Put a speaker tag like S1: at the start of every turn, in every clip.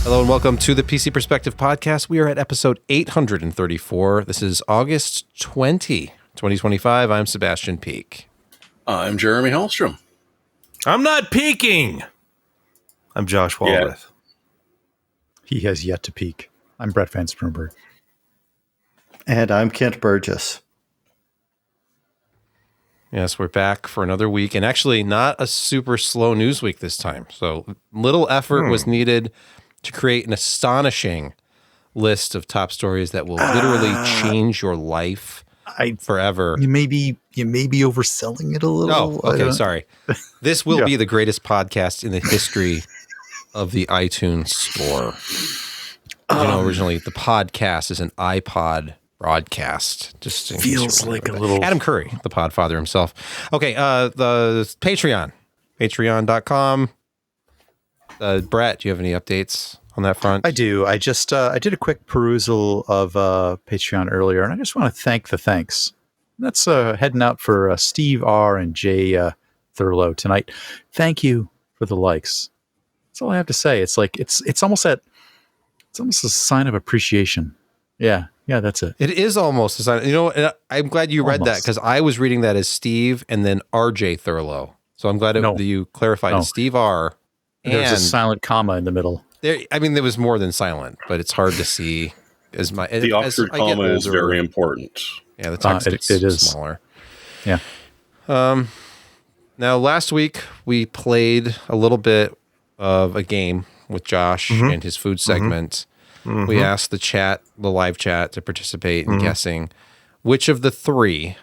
S1: Hello and welcome to the PC Perspective Podcast. We are at episode 834. This is August 2025. I'm Sebastian Peak.
S2: I'm Jeremy Hellstrom.
S3: I'm not peaking. I'm Josh Walrath.
S4: He has yet to peak. I'm Brett Van Sprumberg.
S5: And I'm Kent Burgess.
S1: Yes, we're back for another week, and actually not a super slow news week this time. So little effort was needed to create an astonishing list of top stories that will literally change your life forever.
S4: You may be overselling it a little.
S1: Oh, okay, sorry. This will be the greatest podcast in the history of the iTunes store. Originally the podcast is an iPod broadcast. Just
S4: feels like a little
S1: Adam Curry, the podfather himself. Okay, the patreon.com. Brett, do you have any updates on that front?
S4: I do. I just I did a quick perusal of Patreon earlier, and I just want to thank the thanks. That's heading out for Steve R. and Jay Thurlow tonight. Thank you for the likes. That's all I have to say. It's like it's almost a sign of appreciation. Yeah, that's it.
S1: It is almost a sign. I'm glad you read that because I was reading that as Steve and then R.J. Thurlow. So I'm glad that you clarified it's Steve R.
S4: There's a silent comma in the middle.
S1: There was more than silent, but it's hard to see.
S2: The Oxford comma is very important.
S1: Yeah, the text is smaller.
S4: Yeah.
S1: Now, last week we played a little bit of a game with Josh and his food segment. We asked the live chat, to participate in guessing which of the three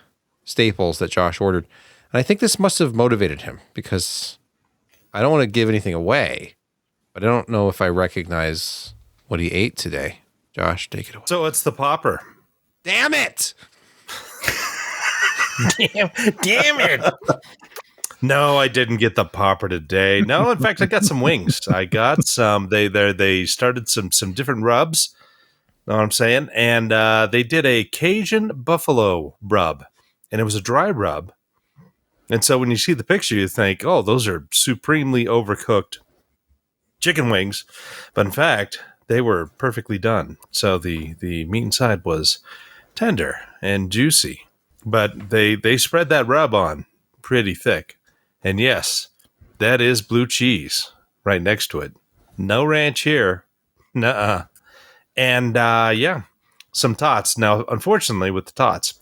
S1: staples that Josh ordered. And I think this must have motivated him because I don't want to give anything away, but I don't know if I recognize what he ate today. Josh, take it away.
S3: So it's the popper.
S1: Damn it!
S3: Damn it! No, I didn't get the popper today. No, in fact, I got some wings. I got some. They started some different rubs. Know what I'm saying? And they did a Cajun buffalo rub, and it was a dry rub. And so when you see the picture, you think, oh, those are supremely overcooked chicken wings. But in fact, they were perfectly done. So the meat inside was tender and juicy. But they spread that rub on pretty thick. And yes, that is blue cheese right next to it. No ranch here. Nuh-uh. And some tots. Now, unfortunately, with the tots,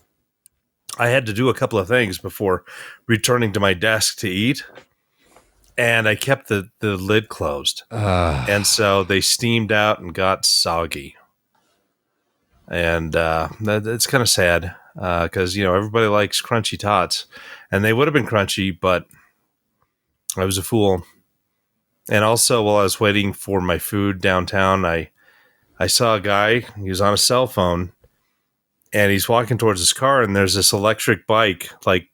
S3: I had to do a couple of things before returning to my desk to eat, and I kept the lid closed. And so they steamed out and got soggy. And it's kind of sad because, everybody likes crunchy tots, and they would have been crunchy, but I was a fool. And also, while I was waiting for my food downtown, I saw a guy. He was on a cell phone. And he's walking towards his car, and there's this electric bike like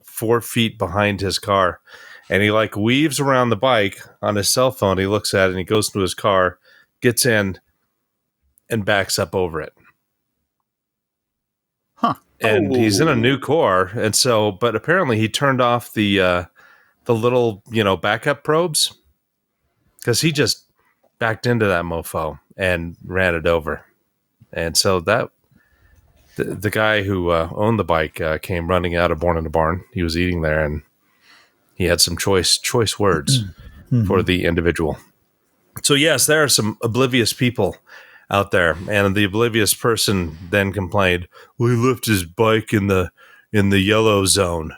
S3: 4 feet behind his car. And he like weaves around the bike on his cell phone. He looks at it, and he goes to his car, gets in, and backs up over it.
S4: Huh.
S3: And he's in a new car. And so, but apparently he turned off the little, backup probes because he just backed into that mofo and ran it over. And so the guy who owned the bike came running out of Born in a Barn. He was eating there, and he had some choice words for the individual. So yes, there are some oblivious people out there, and the oblivious person then complained, "Well, he left his bike in the yellow zone."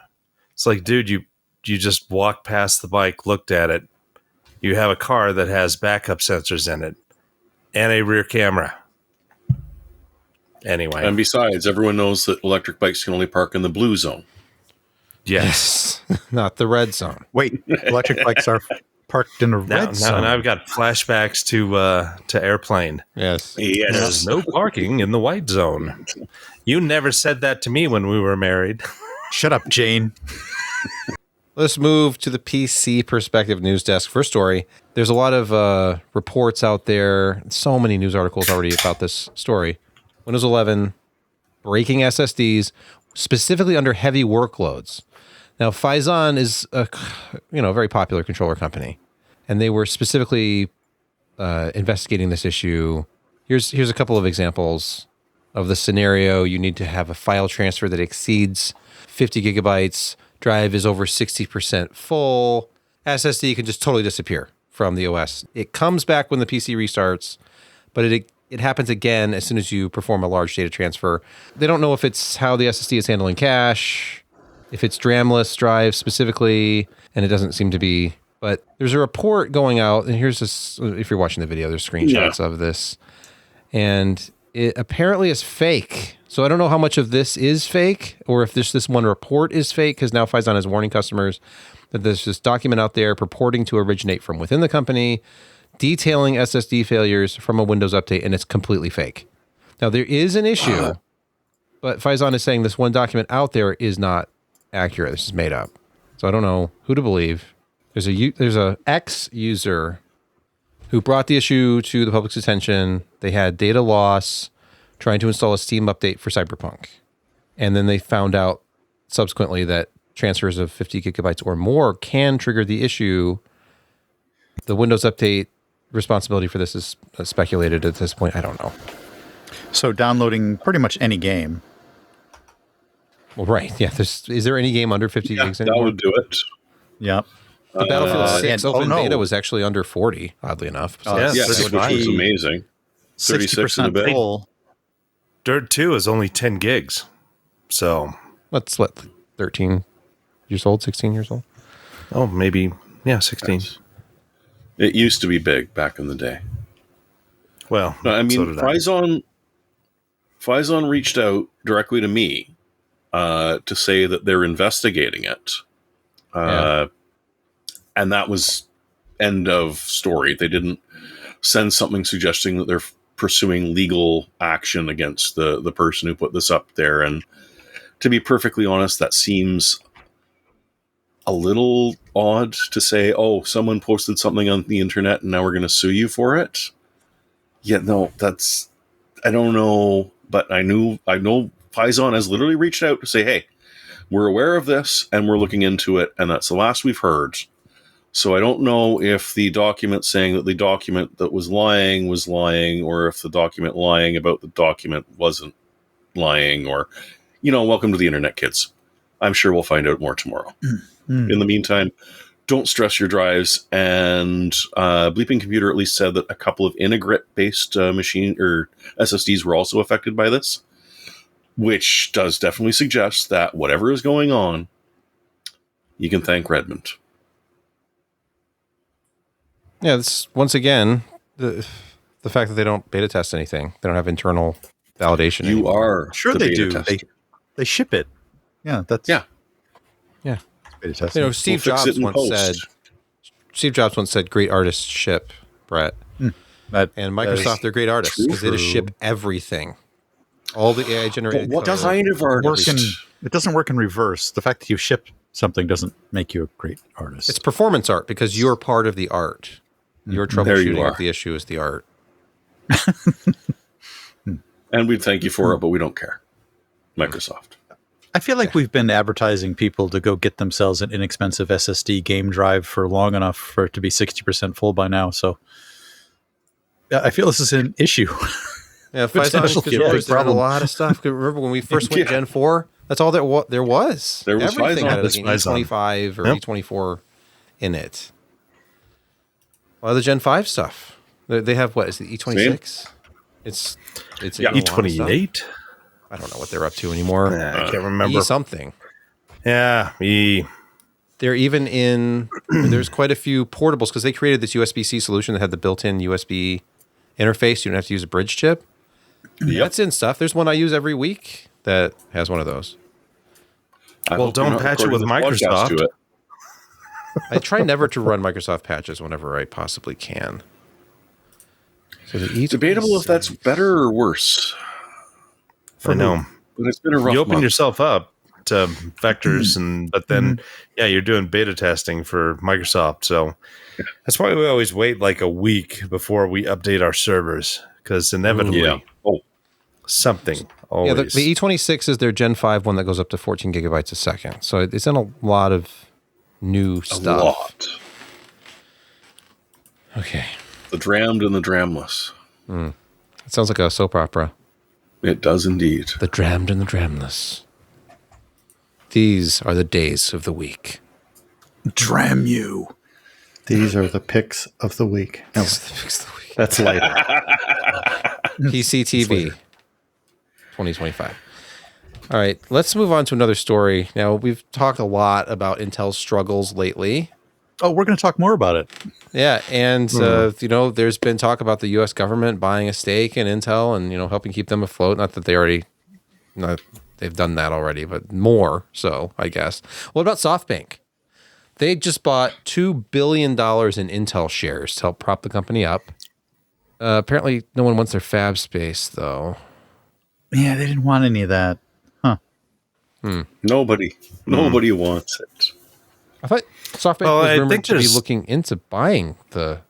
S3: It's like, dude, you just walked past the bike, looked at it. You have a car that has backup sensors in it and a rear camera. Anyway.
S2: And besides, everyone knows that electric bikes can only park in the blue zone.
S1: Yes. Not the red zone.
S4: Wait, electric bikes are parked in a red zone.
S3: Now I've got flashbacks to Airplane.
S1: Yes.
S3: There's no parking in the white zone. You never said that to me when we were married.
S4: Shut up, Jane.
S1: Let's move to the PC Perspective News Desk. First story. There's a lot of reports out there. So many news articles already about this story. Windows 11 breaking SSDs, specifically under heavy workloads. Now, Phison is a very popular controller company, and they were specifically investigating this issue. Here's a couple of examples of the scenario. You need to have a file transfer that exceeds 50 gigabytes. Drive is over 60% full. SSD can just totally disappear from the OS. It comes back when the PC restarts, but it happens again as soon as you perform a large data transfer. They don't know if it's how the SSD is handling cache, if it's DRAM-less drive specifically, and it doesn't seem to be. But there's a report going out, and here's this, if you're watching the video, there's screenshots of this. And it apparently is fake. So I don't know how much of this is fake, or if this one report is fake, because now Phison is warning customers that there's this document out there purporting to originate from within the company, detailing SSD failures from a Windows update, and it's completely fake. Now, there is an issue, but Phison is saying this one document out there is not accurate. This is made up. So I don't know who to believe. There's a ex-user who brought the issue to the public's attention. They had data loss trying to install a Steam update for Cyberpunk. And then they found out subsequently that transfers of 50 gigabytes or more can trigger the issue. The Windows update responsibility for this is speculated at this point. I don't know.
S4: So downloading pretty much any game.
S1: Well, right. Yeah. Is there any game under 50 gigs anymore?
S2: That would do it.
S4: Yeah.
S1: The Battlefield 6 open
S4: no.
S1: beta was actually under 40, oddly enough. So
S3: Yeah,
S2: Yes, which was amazing. 36 and a
S4: 60%
S2: bit.
S4: full.
S3: Dirt 2 is only 10 gigs. So,
S1: what's 13 years old, 16 years old?
S3: oh, maybe, yeah, 16.
S2: It used to be big back in the day.
S3: Well,
S2: No, I mean,
S3: so did I.
S2: Phison reached out directly to me to say that they're investigating it. And that was end of story. They didn't send something suggesting that they're pursuing legal action against the person who put this up there. And to be perfectly honest, that seems a little odd to say, oh, someone posted something on the internet and now we're going to sue you for it. Yeah, no, I don't know, but I know Phison has literally reached out to say, hey, we're aware of this and we're looking into it. And that's the last we've heard. So I don't know if the document saying that the document that was lying, or if the document lying about the document wasn't lying, or, welcome to the internet, kids. I'm sure we'll find out more tomorrow. In the meantime, don't stress your drives. And Bleeping Computer at least said that a couple of Integrit-based machine or SSDs were also affected by this, which does definitely suggest that whatever is going on, you can thank Redmond.
S1: Yeah, this once again the fact that they don't beta test anything. They don't have internal validation.
S2: You
S1: anymore.
S2: are
S4: Sure
S2: the
S4: they
S2: beta
S4: do.
S2: tester.
S4: They ship it. Yeah, that's
S2: Yeah.
S4: beta testing.
S1: Steve
S2: We'll fix
S1: Jobs
S2: it in
S1: once
S2: post.
S1: said, "Great artists ship." Brett
S4: That
S1: and Microsoft, they're great artists because they just ship everything. All the AI generated.
S2: What
S1: code.
S2: kind of artist?
S4: it doesn't work in reverse. The fact that you ship something doesn't make you a great artist.
S1: It's performance art because you're part of the art. Your
S2: There you
S1: troubleshooting
S2: are.
S1: of the issue is the art.
S2: And we'd thank you for it, but we don't care. Microsoft.
S4: I feel like we've been advertising people to go get themselves an inexpensive SSD game drive for long enough for it to be 60% full by now. So I feel this is an issue.
S1: Yeah,
S4: Potential
S1: Phison
S4: to be a big
S1: controllers did a
S4: problem.
S1: lot of stuff. Remember when we first went Gen 4? That's all there was. There was everything
S2: Phison.
S1: had like
S3: There's
S1: an
S3: Phison.
S1: E25 or
S3: Yep.
S1: E24 in it. A lot of the Gen 5 stuff. They have what is the E26? It's
S2: Yeah.
S1: in a lot of stuff.
S3: E28?
S1: I don't know what they're up to anymore.
S3: I can't remember.
S1: E something.
S3: Yeah,
S1: They're even in. There's quite a few portables because they created this USB-C solution that had the built-in USB interface. You don't have to use a bridge chip.
S2: Yep.
S1: That's in stuff. There's one I use every week that has one of those.
S2: I
S3: Well,
S2: hope
S3: don't
S2: you're not
S3: patch it with
S2: recording this podcast
S3: Microsoft.
S2: to it.
S1: I try never to run Microsoft patches whenever I possibly can. So the E26.
S2: Debatable if that's better or worse.
S3: I know.
S2: But it's been a rough
S3: You open
S2: month.
S3: yourself up to vectors, but then you're doing beta testing for Microsoft. So that's why we always wait like a week before we update our servers, because inevitably
S2: Yeah. Oh,
S3: something
S1: Yeah,
S3: always.
S1: the E26 is their Gen 5 one that goes up to 14 gigabytes a second. So it's in a lot of new
S2: a
S1: stuff.
S2: lot.
S1: Okay.
S2: The Drammed and the Dramless.
S1: It sounds like a soap opera.
S2: It does indeed.
S1: The Drammed and the Dramless. These are the days of the week.
S4: Dram you.
S5: These are the picks of the week. No,
S1: These are the picks of the week.
S5: that's later.
S1: PCTV 2025. All right, let's move on to another story. Now, we've talked a lot about Intel's struggles lately.
S4: Oh, we're going to talk more about it.
S1: Yeah, and there's been talk about the U.S. government buying a stake in Intel and helping keep them afloat. Not that they've done that already, but more so, I guess. What about SoftBank? They just bought $2 billion in Intel shares to help prop the company up. Apparently, no one wants their fab space, though.
S4: Yeah, they didn't want any of that. Huh.
S2: Nobody wants it.
S1: I thought SoftBank was rumored to be looking into buying the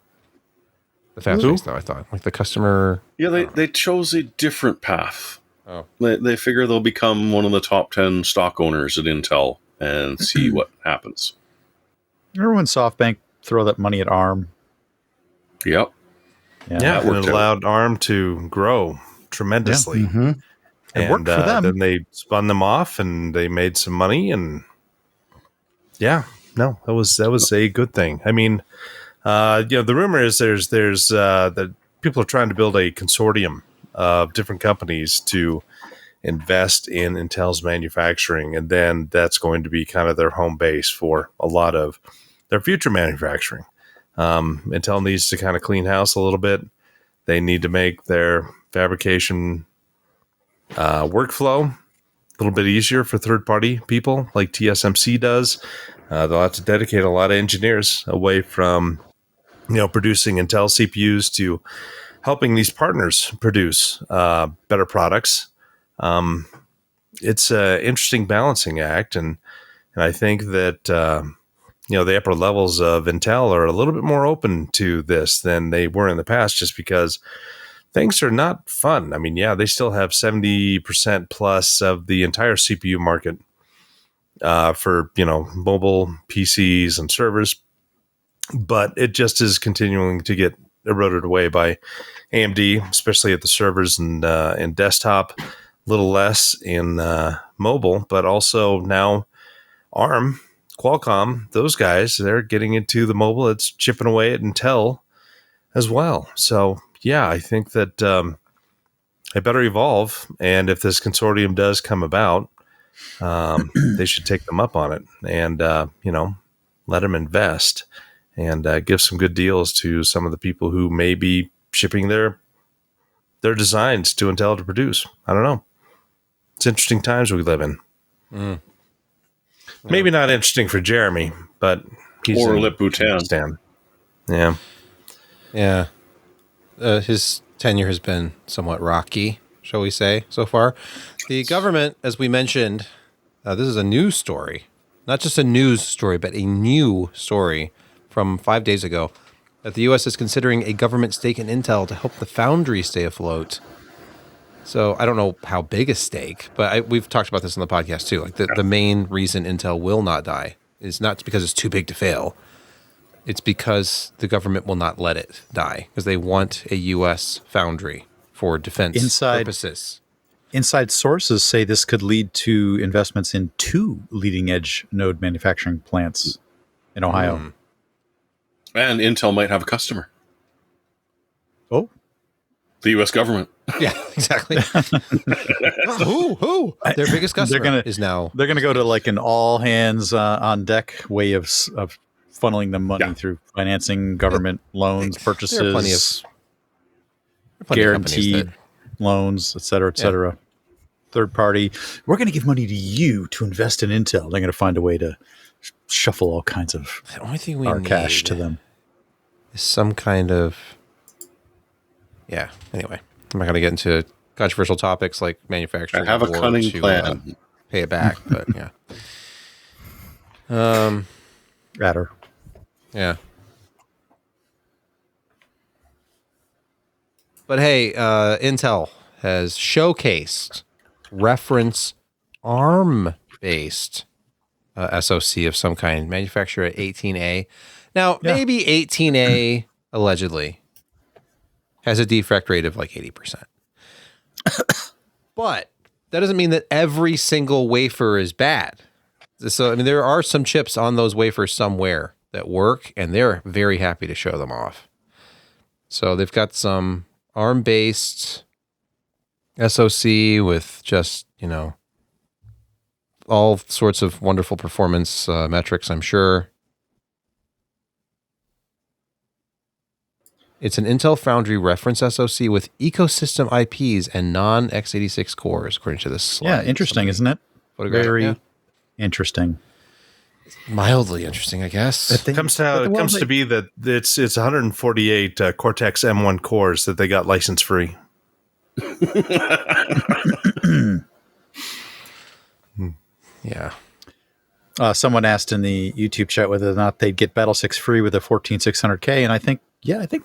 S1: fab space, though, I thought. Like the customer...
S2: Yeah, they chose a different path.
S1: Oh.
S2: They figure they'll become one of the top 10 stock owners at Intel and see what happens.
S4: Remember when SoftBank throw that money at ARM?
S2: Yep.
S3: Yeah, and it allowed ARM to grow tremendously.
S4: Yeah. Mm-hmm. It worked for them.
S3: Then they spun them off and they made some money, and that was a good thing. I mean, the rumor is there's that people are trying to build a consortium of different companies to invest in Intel's manufacturing, and then that's going to be kind of their home base for a lot of their future manufacturing. Intel needs to kind of clean house a little bit. They need to make their fabrication workflow a little bit easier for third-party people like TSMC does. They'll have to dedicate a lot of engineers away from producing Intel CPUs to helping these partners produce better products. It's an interesting balancing act, and I think that the upper levels of Intel are a little bit more open to this than they were in the past, just because things are not fun. I mean, they still have 70% plus of the entire CPU market for mobile PCs and servers, but it just is continuing to get eroded away by AMD, especially at the servers and desktop. A little less in mobile, but also now ARM, Qualcomm, those guys, they're getting into the mobile. It's chipping away at Intel as well. So, I think that it better evolve. And if this consortium does come about, they should take them up on it and, let them invest and give some good deals to some of the people who may be shipping their designs to Intel to produce. I don't know. It's interesting times we live in. Maybe not interesting for Jeremy, but he's
S2: or Lip Bhutan.
S3: Yeah.
S1: Yeah. His tenure has been somewhat rocky, shall we say, so far. The government, as we mentioned, this is a news story. Not just a news story, but a new story from 5 days ago, that the U.S. is considering a government stake in Intel to help the foundry stay afloat. So I don't know how big a stake, but we've talked about this on the podcast too. Like the main reason Intel will not die is not because it's too big to fail. It's because the government will not let it die because they want a U.S. foundry for defense purposes.
S4: Inside sources say this could lead to investments in 2 leading-edge node manufacturing plants in Ohio.
S2: And Intel might have a customer.
S4: Oh.
S2: The U.S. government.
S1: Yeah, exactly. Who? Their biggest customer is now.
S4: They're going to go to like an all hands on deck way of funneling them money through financing, government loans, purchases,
S1: there are plenty
S4: guaranteed loans, et cetera, et cetera. Third party. We're going to give money to you to invest in Intel. They're going to find a way to shuffle all kinds of
S1: the only thing we
S4: our
S1: need
S4: cash to them.
S1: Is some kind of. Yeah. Anyway, I'm not going to get into controversial topics like manufacturing.
S2: I have a cunning plan.
S1: Pay it back, but
S4: Ratter.
S1: Yeah. But hey, Intel has showcased reference ARM-based SoC of some kind, manufactured at 18A. Now, maybe 18A allegedly has a defect rate of like 80%. But that doesn't mean that every single wafer is bad. So, I mean, there are some chips on those wafers somewhere that work, and they're very happy to show them off. So they've got some ARM-based SoC with just, all sorts of wonderful performance metrics, I'm sure. It's an Intel Foundry reference SoC with ecosystem IPs and non-x86 cores, according to this slide.
S4: Yeah, interesting, isn't it? Very interesting.
S1: Mildly interesting, I guess.
S3: It comes to be that it's 148 Cortex M1 cores that they got license free.
S1: Yeah.
S4: Someone asked in the YouTube chat whether or not they'd get Battle 6 free with a 14600K, and I think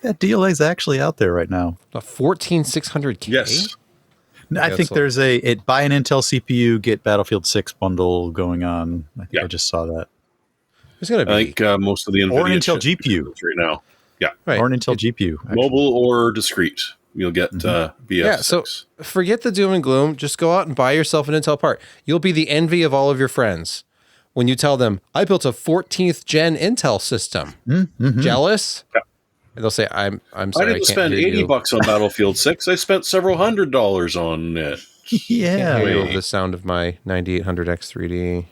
S4: that deal is actually out there right now.
S1: A 14600K?
S2: Yes.
S4: I think there's buy an Intel CPU, get Battlefield 6 bundle going on. I think I just saw that.
S1: There's going to be.
S2: I think most of the NVIDIA
S4: or an Intel GPU
S2: right now. Yeah.
S1: Right.
S4: Or an Intel GPU. Actually.
S2: Mobile or discrete. You'll get BF6.
S1: Yeah, so forget the doom and gloom. Just go out and buy yourself an Intel part. You'll be the envy of all of your friends when you tell them, I built a 14th gen Intel system.
S4: Mm-hmm.
S1: Jealous? Yeah. And they'll say, I'm sorry.
S2: I didn't spend $80 on Battlefield 6. I spent several $100s on it.
S4: Yeah.
S1: Can't handle the sound of my 9800X 3D.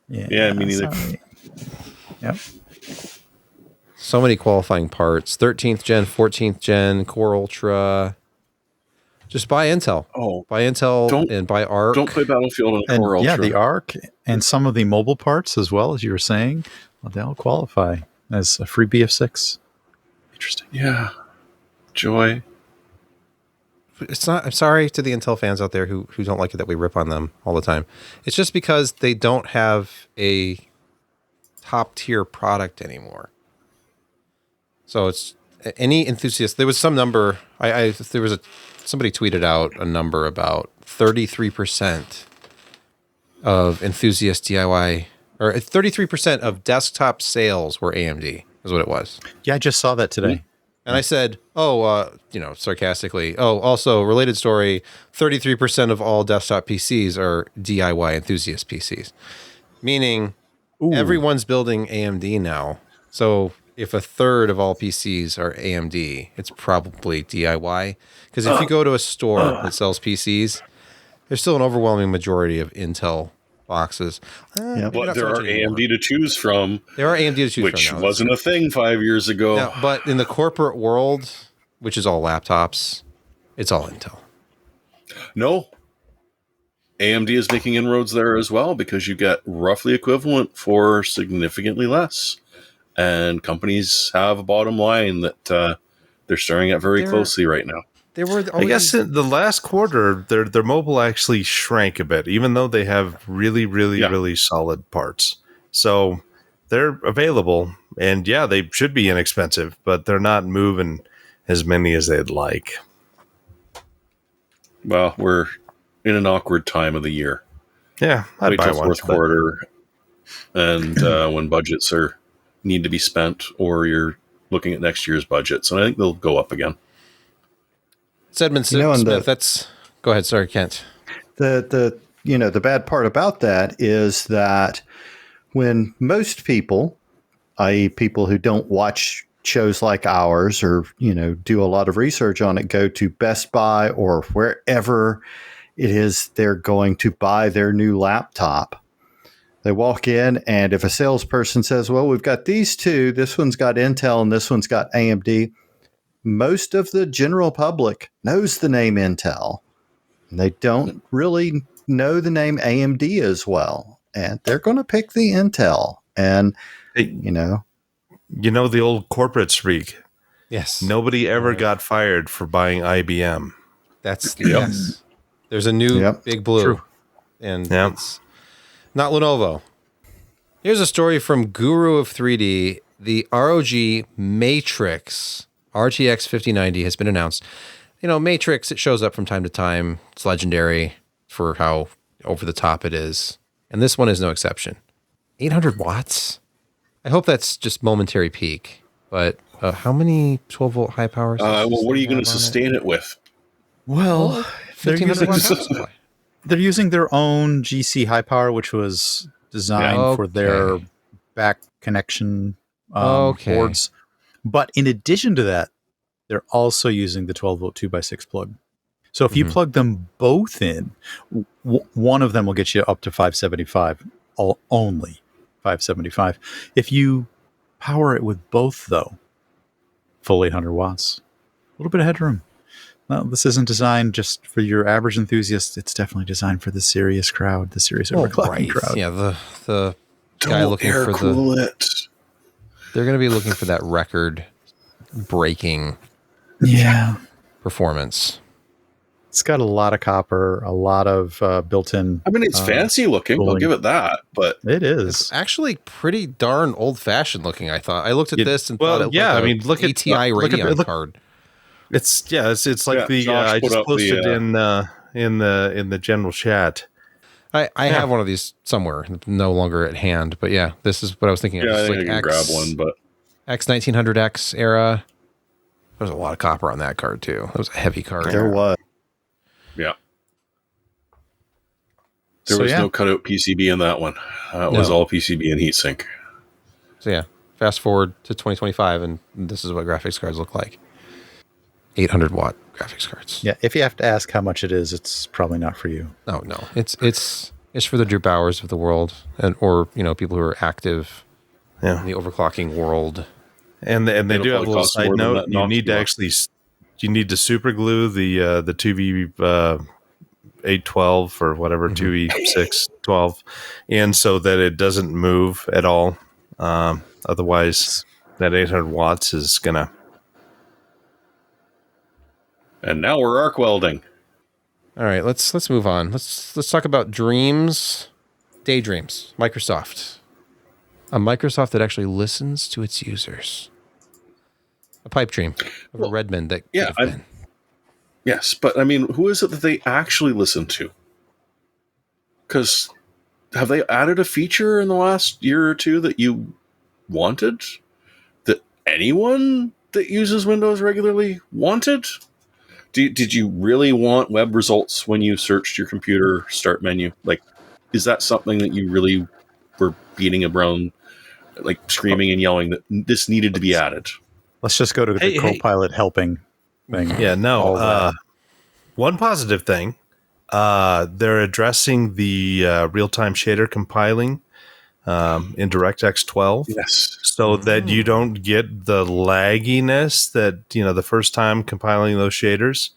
S2: Yeah, me neither.
S4: Yep.
S1: So many qualifying parts. 13th gen, 14th gen, Core Ultra. Just buy Intel.
S2: Oh,
S1: buy Intel and buy ARC.
S2: Don't play Battlefield on Core Ultra.
S4: Yeah, the ARC and some of the mobile parts as well, as you were saying, they all qualify as a free BF6. Interesting.
S2: Yeah. Joy.
S1: It's not. I'm sorry to the Intel fans out there who don't like it that we rip on them all the time. It's just because they don't have a top tier product anymore. So it's any enthusiast. There was some number. Somebody tweeted out a number about 33% of enthusiast DIY, or 33% of desktop sales were AMD. Is what it was.
S4: Yeah, I just saw that today.
S1: And I said, sarcastically, also related story, 33% of all desktop PCs are DIY enthusiast PCs. Meaning everyone's building AMD now. So if a third of all PCs are AMD, it's probably DIY. Because if you go to a store that sells PCs, there's still an overwhelming majority of Intel boxes.
S2: But there are AMD to choose from.
S1: There are AMD to choose from,
S2: which wasn't a thing 5 years ago.
S1: No, but in the corporate world, which is all laptops, it's all Intel.
S2: No. AMD is making inroads there as well because you get roughly equivalent for significantly less. And companies have a bottom line that they're staring at very closely right now.
S3: I guess in the last quarter, their mobile actually shrank a bit, even though they have really solid parts. So they're available, and they should be inexpensive, but they're not moving as many as they'd like.
S2: Well, we're in an awkward time of the year.
S3: Yeah, I'd buy one.
S2: Fourth quarter, and when budgets need to be spent, or you're looking at next year's budgets, and I think they'll go up again.
S1: It's Edmund Smith. Go ahead, sorry, Kent.
S5: The bad part about that is that when most people, i.e. people who don't watch shows like ours or, do a lot of research on it, go to Best Buy or wherever it is they're going to buy their new laptop, they walk in, and if a salesperson says, well, we've got these two, this one's got Intel and this one's got AMD, most of the general public knows the name Intel. They don't really know the name AMD as well. And they're going to pick the Intel. And,
S3: the old corporate streak.
S1: Yes.
S3: Nobody ever got fired for buying IBM.
S1: Yes. There's a new Big Blue.
S4: True.
S1: And it's not Lenovo. Here's a story from Guru of 3D. The ROG Matrix RTX 5090 has been announced. Matrix, it shows up from time to time. It's legendary for how over the top it is. And this one is no exception. 800 watts? I hope that's just momentary peak. But How many 12-volt high powers?
S2: Well, what are you going to sustain it with?
S4: Well, they're
S1: 1,500 watt
S4: using,
S1: power supply.
S4: they're using their own GC high power, which was designed
S1: Yeah.
S4: for their
S1: Okay.
S4: back connection
S1: Okay.
S4: boards. But in addition to that, they're also using the 12-volt 2x6 plug. So if you plug them both in, one of them will get you up to 575, only 575. If you power it with both, though, full 800 watts, a little bit of headroom. Well, this isn't designed just for your average enthusiast. It's definitely designed for the serious crowd, the serious overclocking crowd.
S1: Yeah, the guy
S2: Don't
S1: looking
S2: air
S1: for
S2: cool it.
S1: they're going to be looking for that record-breaking
S4: Yeah.
S1: performance.
S4: It's got a lot of copper, a lot of built-in.
S2: I mean, it's fancy looking. I'll
S4: cooling.
S2: give it that. But
S4: It
S1: It's
S4: is.
S1: actually pretty darn old-fashioned looking, I thought. I looked at this and thought it looked
S3: yeah,
S1: like
S3: I mean, look at
S1: ATI Radeon card.
S3: It's like
S2: Yeah,
S3: the
S2: Josh
S3: I
S2: put
S3: just
S2: up
S3: posted
S2: the,
S3: in the general chat.
S1: I have one of these somewhere, no longer at hand, but yeah, this is what I was thinking of.
S2: yeah, I
S1: It's
S2: think
S1: like
S2: I can grab one. But
S1: X1900X era. There's a lot of copper on that card too. That was a heavy card.
S5: There was.
S2: yeah, there was no cutout PCB in that one. It was all PCB and heatsink.
S1: So yeah, fast forward to 2025, and this is what graphics cards look like. 800 watt graphics cards.
S4: Yeah, if you have to ask how much it is, it's probably not for you.
S1: No, it's for the Drew Bowers of the world, or people who are active in the overclocking world.
S3: And they
S2: It'll
S3: do have a
S2: probably
S3: little
S2: cost
S3: side
S2: more than
S3: note.
S2: that
S3: You need to
S2: Knox
S3: you need to super glue the 2V 812 or whatever 2E 612 in so that it doesn't move at all. Otherwise, that 800 watts is gonna.
S2: And now we're arc welding.
S1: All right, let's move on. Let's talk about daydreams. Microsoft, a Microsoft that actually listens to its users. A pipe dream of a Redmond that could have been.
S2: Yes, but I mean, who is it that they actually listen to? Because have they added a feature in the last year or two that you wanted? That anyone that uses Windows regularly wanted? Did you really want web results when you searched your computer start menu? Like, is that something that you really were beating around, like screaming and yelling that this needed to be added?
S4: Let's just go to the Copilot helping thing.
S3: Yeah, no. One positive thing, they're addressing the real-time shader compiling in DirectX 12.
S2: Yes.
S3: So that you don't get the lagginess that, the first time compiling those shaders.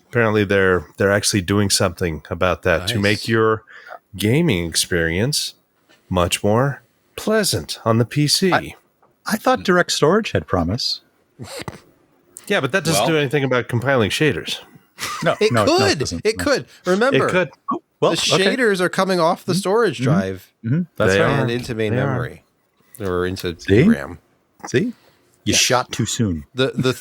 S3: Apparently they're actually doing something about that to make your gaming experience much more pleasant on the PC.
S4: I thought direct storage had promise.
S3: Yeah, but that doesn't do anything about compiling shaders.
S4: No,
S1: It
S4: it
S1: could. It could. Remember,
S3: It could.
S4: Well,
S1: the shaders are coming off the storage drive
S4: That's
S3: They
S4: right.
S3: are.
S1: and into main
S3: They are.
S1: memory or into
S4: See?
S1: RAM.
S4: See, you shot too soon.
S1: The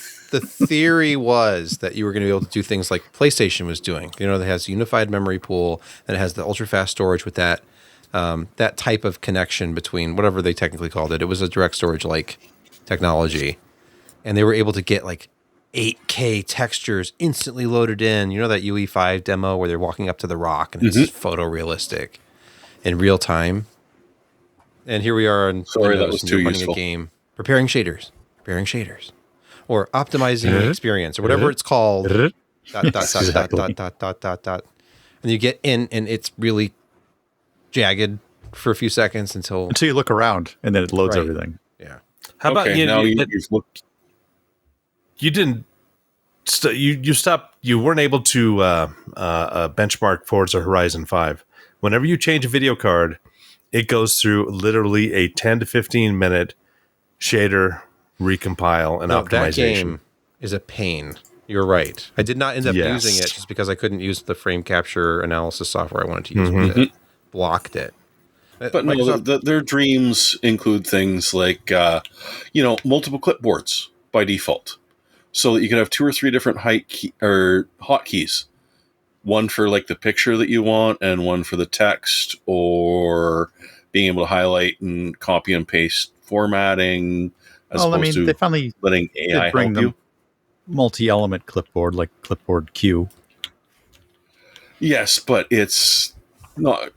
S1: theory was that you were going to be able to do things like PlayStation was doing. That has unified memory pool and it has the ultra fast storage with that that type of connection between whatever they technically called it. It was a direct storage like technology, and they were able to get like 8K textures instantly loaded in. That UE5 demo where they're walking up to the rock and it's photorealistic in real time. And here we are on
S2: Sorry, that
S1: Windows,
S2: was
S1: and
S2: too
S1: you're running
S2: useful.
S1: a game, preparing shaders, or optimizing the experience, or whatever it's called. dot, dot, dot,
S4: Exactly.
S1: dot. And you get in, and it's really jagged for a few seconds until
S4: Until you look around and then it loads
S1: Right.
S4: everything.
S1: yeah.
S3: How about
S2: now
S3: you
S2: you've looked.
S3: you didn't you stopped, you weren't able to benchmark Forza Horizon 5. Whenever you change a video card, it goes through literally a 10 to 15 minute shader recompile and
S1: No,
S3: optimization.
S1: that game is a pain. You're right. I did not end up
S3: Yes.
S1: using it just because I couldn't use the frame capture analysis software I wanted to use with it. Blocked it.
S2: But no,
S1: Microsoft-
S2: their dreams include things like, multiple clipboards by default, so that you can have 2 or 3 different hotkeys. One for like the picture that you want, and one for the text, or being able to highlight and copy and paste formatting, as
S4: Well, I
S2: opposed
S4: mean, they
S2: to
S4: finally
S2: letting
S4: did
S2: AI
S4: bring
S2: help
S4: the
S2: you.
S4: multi-element clipboard, like Clipboard Q.
S2: Yes, but it's not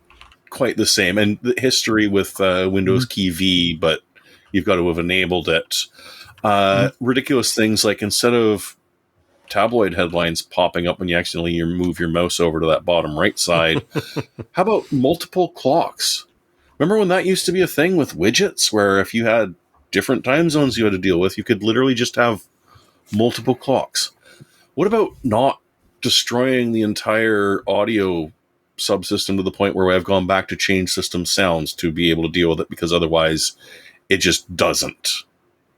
S2: quite the same. And the history with Windows Key V, but you've got to have enabled it. Ridiculous things like instead of tabloid headlines popping up when you accidentally move your mouse over to that bottom right side, how about multiple clocks? Remember when that used to be a thing with widgets, where if you had different time zones you had to deal with, you could literally just have multiple clocks? What about not destroying the entire audio subsystem to the point where I've gone back to change system sounds to be able to deal with it, because otherwise it just doesn't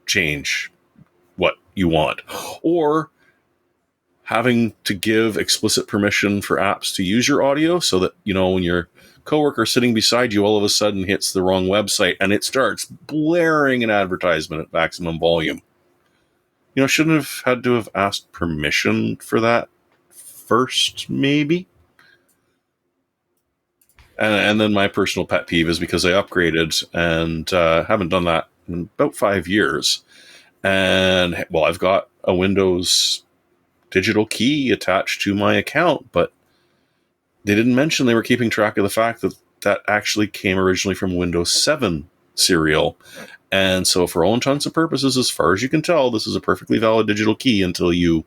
S2: change what you want? Or having to give explicit permission for apps to use your audio so that, when your coworker sitting beside you all of a sudden hits the wrong website and it starts blaring an advertisement at maximum volume. Shouldn't have had to have asked permission for that first, maybe? And then my personal pet peeve is because I upgraded and haven't done that in about 5 years. And, well, I've got a Windows digital key attached to my account, but they didn't mention they were keeping track of the fact that that actually came originally from Windows 7 serial. And so for all intents and purposes, as far as you can tell, this is a perfectly valid digital key until you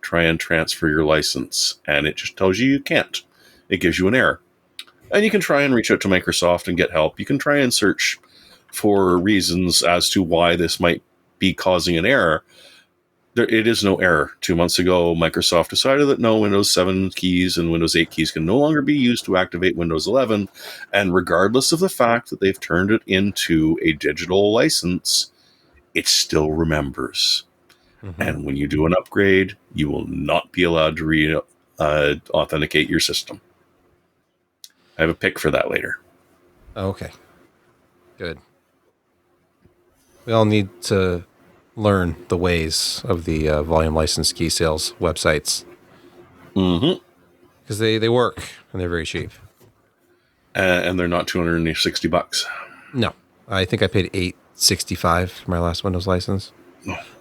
S2: try and transfer your license. And it just tells you can't. It gives you an error. And you can try and reach out to Microsoft and get help. You can try and search for reasons as to why this might be causing an error. It is no error. 2 months ago, Microsoft decided that no, Windows 7 keys and Windows 8 keys can no longer be used to activate Windows 11. And regardless of the fact that they've turned it into a digital license, it still remembers. And when you do an upgrade, you will not be allowed to authenticate your system. I have a pick for that later.
S1: Okay. Good. We all need to learn the ways of the volume license key sales websites. Because they work and they're very cheap.
S2: And they're not $260.
S1: No. I think I paid $865 for my last Windows license.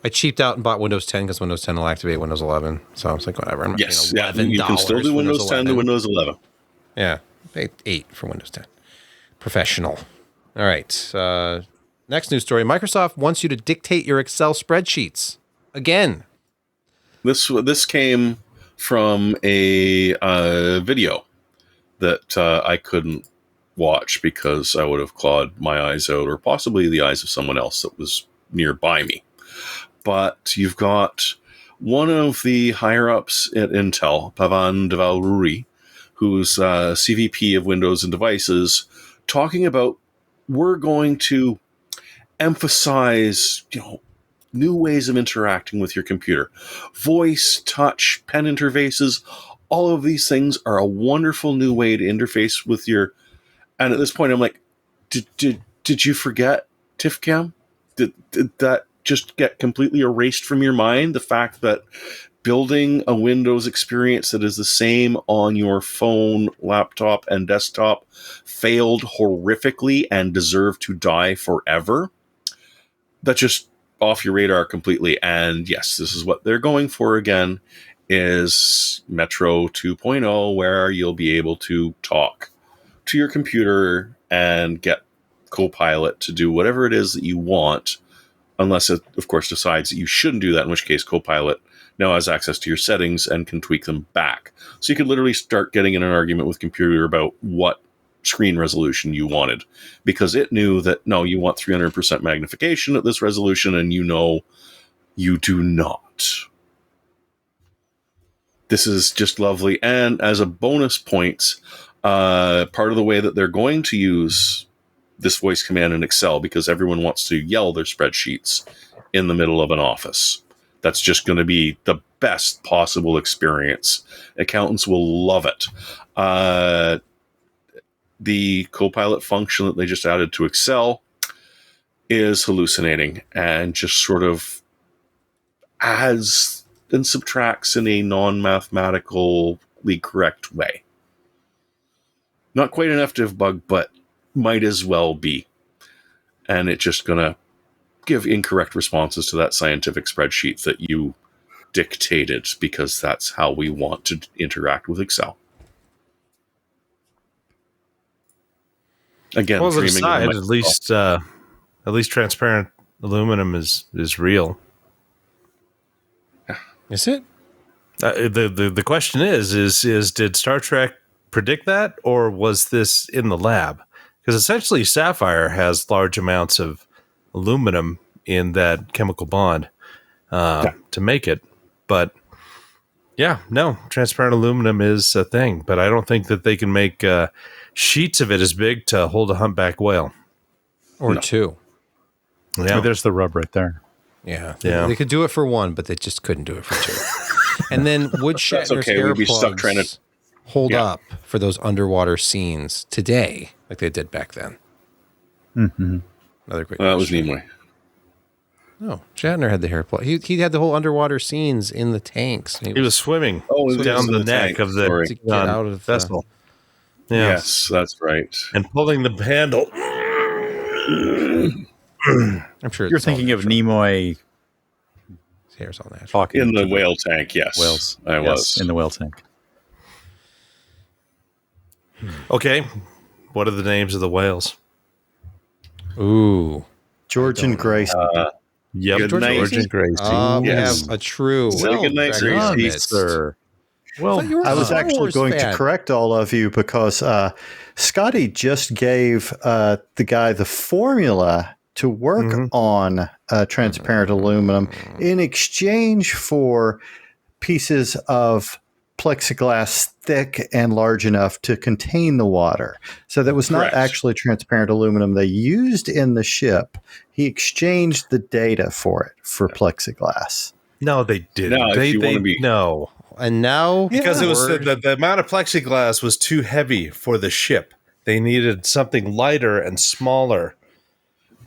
S1: I cheaped out and bought Windows 10 because Windows 10 will activate Windows 11. So I was like, whatever. I'm not paying $11
S2: you can still do Windows 10 to Windows 11.
S1: Yeah, paid $8 for Windows 10. Professional. All right. Next news story. Microsoft wants you to dictate your Excel spreadsheets. Again.
S2: This came from a video that I couldn't watch because I would have clawed my eyes out, or possibly the eyes of someone else that was nearby me. But you've got one of the higher-ups at Intel, Pavan Devalruri, who's CVP of Windows and Devices, talking about, we're going to emphasize, new ways of interacting with your computer. Voice, touch, pen interfaces, all of these things are a wonderful new way to interface with your... And at this point, I'm like, did you forget TIFCam? Did that just get completely erased from your mind? The fact that building a Windows experience that is the same on your phone, laptop, and desktop failed horrifically and deserved to die forever? That's just off your radar completely. And yes, this is what they're going for again, is Metro 2.0, where you'll be able to talk to your computer and get Copilot to do whatever it is that you want, unless it, of course, decides that you shouldn't do that, in which case Copilot now has access to your settings and can tweak them back. So you could literally start getting in an argument with computer about what screen resolution you wanted, because it knew that, no, you want 300% magnification at this resolution, and you do not. This is just lovely. And as a bonus point, part of the way that they're going to use this voice command in Excel, because everyone wants to yell their spreadsheets in the middle of an office, that's just going to be the best possible experience. Accountants will love it. The Copilot function that they just added to Excel is hallucinating and just sort of adds and subtracts in a non-mathematically correct way. Not quite an FDiv bug, but might as well be. And it's just going to give incorrect responses to that scientific spreadsheet that you dictated, because that's how we want to interact with Excel. Again,
S3: Well,
S2: dreaming of
S3: aside,
S2: Microsoft.
S3: at least transparent aluminum is real.
S1: Is it?
S3: The question is did Star Trek predict that, or was this in the lab? Because essentially sapphire has large amounts of aluminum in that chemical bond to make it. But yeah, no, transparent aluminum is a thing, but I don't think that they can make sheets of it as big to hold a humpback whale.
S1: Or two.
S3: Yeah.
S4: Oh, there's the rub right there.
S1: Yeah.
S3: Yeah.
S1: They could do it for one, but they just couldn't do it for two. And then would Shatner's
S2: okay. We'd be stuck
S1: earplugs
S2: trying to
S1: hold up for those underwater scenes today, like they did back then?
S4: Mm-hmm.
S1: Another great
S2: That was
S1: question.
S2: Nimoy.
S1: No, Shatner had the hair plug. He had the whole underwater scenes in the tanks.
S3: He was swimming
S2: Oh,
S3: down the neck
S2: tank,
S3: of the
S2: sorry.
S1: to get out of the
S3: vessel. Yeah.
S2: Yes, that's right.
S3: And pulling the handle.
S1: I'm sure
S4: You're
S1: it's all
S4: thinking of
S1: natural.
S4: Nimoy
S1: His hair's all natural.
S4: talking
S2: In the
S4: to
S2: whale tank, yes.
S4: whales.
S2: I
S4: Yes,
S2: was.
S4: in the whale tank.
S3: Okay. What are the names of the whales?
S1: Ooh.
S5: George and Grace.
S3: Yep.
S2: Good
S3: George
S2: night.
S3: and Gracie.
S1: We
S2: Yes.
S1: have a true.
S2: Say good night,
S1: Dragon
S2: Gracie.
S1: Summit.
S4: Sir. Well,
S1: You were
S5: I was
S1: Star
S5: actually
S1: Wars
S5: going
S1: fan.
S5: to correct all of you because Scotty just gave the guy the formula to work on transparent aluminum in exchange for pieces of plexiglass thick and large enough to contain the water. So that was not
S2: Correct.
S5: actually transparent aluminum they used in the ship. He exchanged the data for it for plexiglass.
S3: No, they didn't.
S2: Now, if
S3: they
S2: you wanna be-
S3: no.
S1: And now
S3: Because it was
S1: word-
S3: the amount of plexiglass was too heavy for the ship. They needed something lighter and smaller.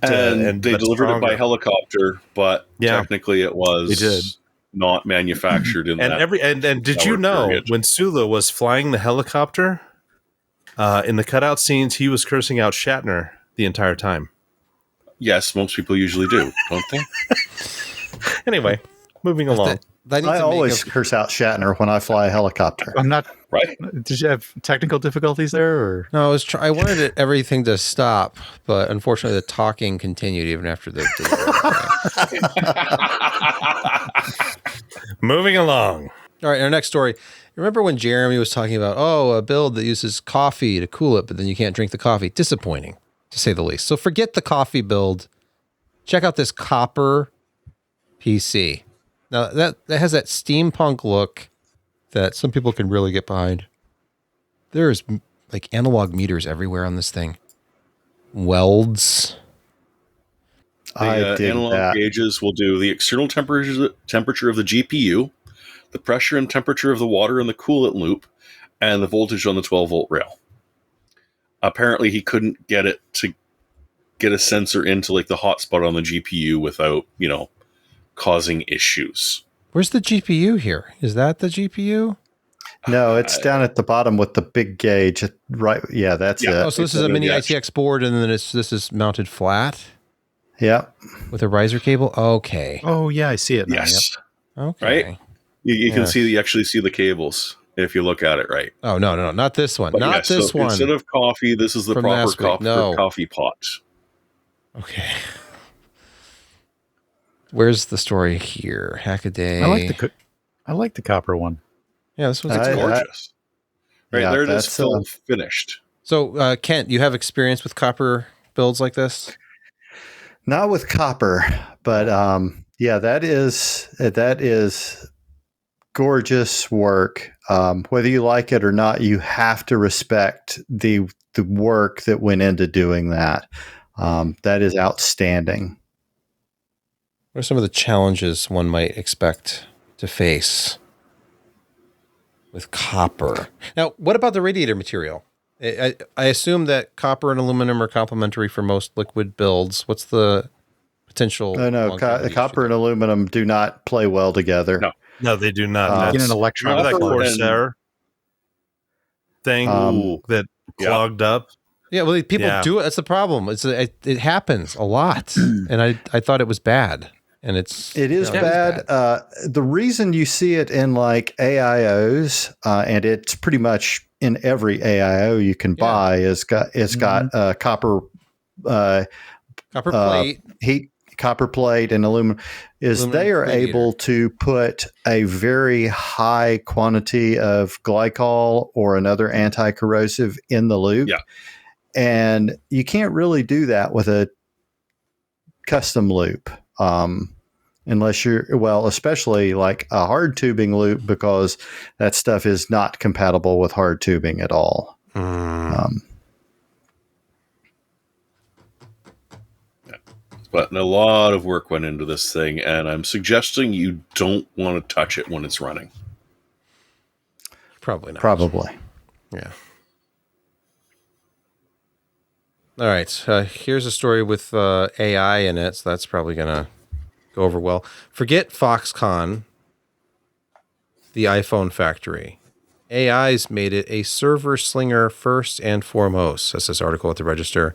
S2: And they
S3: but
S2: delivered it by
S3: stronger.
S2: helicopter, but
S3: Yeah.
S2: technically it was
S3: They did.
S2: not manufactured in
S3: And
S2: that.
S3: and did
S2: that
S3: you
S2: work
S3: know
S2: period.
S3: when Sulu was flying the helicopter in the cutout scenes, he was cursing out Shatner the entire time.
S2: Yes, most people usually do, don't they?
S3: Anyway, moving along.
S1: That needs
S5: I
S1: to make
S5: always
S1: a-
S5: curse out Shatner when I fly a helicopter.
S4: I'm not.
S2: Right?
S4: Did you have technical difficulties there? Or?
S1: No, I wanted everything to stop, but unfortunately, the talking continued even after the.
S3: Moving along.
S1: All right, our next story. Remember when Jeremy was talking about, a build that uses coffee to cool it, but then you can't drink the coffee? Disappointing, to say the least. So forget the coffee build. Check out this copper PC. Now, that has that steampunk look that some people can really get behind. There's like analog meters everywhere on this thing. Welds.
S5: I
S2: The
S5: dig
S2: analog
S5: that.
S2: gauges will do the external temperature of the GPU, the pressure and temperature of the water in the coolant loop, and the voltage on the 12-volt rail. Apparently, he couldn't get it to get a sensor into like the hotspot on the GPU without, causing issues.
S1: Where's the GPU here? Is that the GPU?
S5: No, it's down at the bottom with the big gauge. Right? Yeah, that's
S2: Yeah.
S5: it.
S1: Oh, so this is a mini ITX board, and then this is mounted flat
S5: Yeah.
S1: with a riser cable. Okay.
S4: Oh, yeah, I see it now.
S2: Yes.
S1: Okay.
S2: Right? You can
S1: Yes.
S2: you actually see the cables if you look at it right.
S1: Oh no, not this one.
S2: But
S1: Not
S2: yeah,
S1: this
S2: so
S1: one.
S2: Instead of coffee, this is the
S1: From
S2: proper
S1: last week. No.
S2: coffee pot.
S1: Okay. Where's the story here? Hackaday.
S4: I like the copper one.
S1: Yeah, this one's
S5: I-
S2: Gorgeous. Right,
S5: yeah,
S2: there it is,
S5: that's,
S2: full finished.
S1: So, Kent, you have experience with copper builds like this?
S5: Not with copper, but yeah, that is gorgeous work. Whether you like it or not, you have to respect the work that went into doing that. That is outstanding.
S1: What are some of the challenges one might expect to face with copper? Now, what about the radiator material? I assume that copper and aluminum are complementary for most liquid builds. What's the potential?
S5: No,
S1: longevity
S5: copper and aluminum do not play well together.
S2: No.
S3: No, they do not.
S5: Uh,
S4: Get
S3: That's
S4: an electron.
S3: remember that
S2: Copper and-
S3: Corsair thing
S5: Um,
S3: that
S2: yeah.
S3: clogged up?
S1: Yeah, well, people
S3: Yeah.
S1: do it. That's the problem. It happens a lot, and I thought it was bad, and
S5: It is
S1: it is
S5: bad. The reason you see it in like AIOs, and it's pretty much in every AIO you can buy, is got copper
S1: Copper plate.
S5: copper plate and aluminum. They are
S1: radiator.
S5: able to put a very high quantity of glycol or another anti-corrosive in the loop.
S2: Yeah.
S5: And you can't really do that with a custom loop. Unless especially like a hard tubing loop, because that stuff is not compatible with hard tubing at all.
S2: But a lot of work went into this thing, and I'm suggesting you don't want to touch it when it's running.
S1: Probably not.
S5: Probably.
S1: Yeah. All right. Here's a story with AI in it, so that's probably going to go over well. Forget Foxconn, the iPhone factory. AI's made it a server slinger first and foremost, says this article at the Register.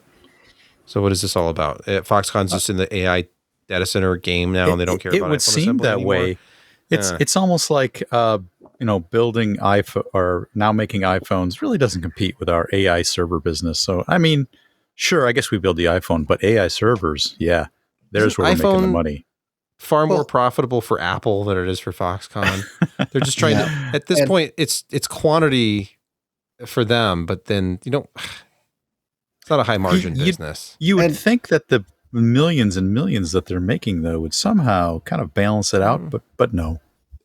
S1: So what is this all about? Foxconn's just in the AI data center game now, and they don't care about
S4: it. It would
S1: iPhone
S4: seem
S1: assembly
S4: that
S1: anymore.
S4: way. It's almost like building iPhone or now making iPhones really doesn't compete with our AI server business. So I mean, sure, I guess we build the iPhone, but AI servers, yeah, there's where we're making the money.
S1: Far more profitable for Apple than it is for Foxconn. They're just trying to. At this point, it's quantity for them, but then it's not a high margin business.
S4: You would think that the millions and millions that they're making, though, would somehow kind of balance it out, but no.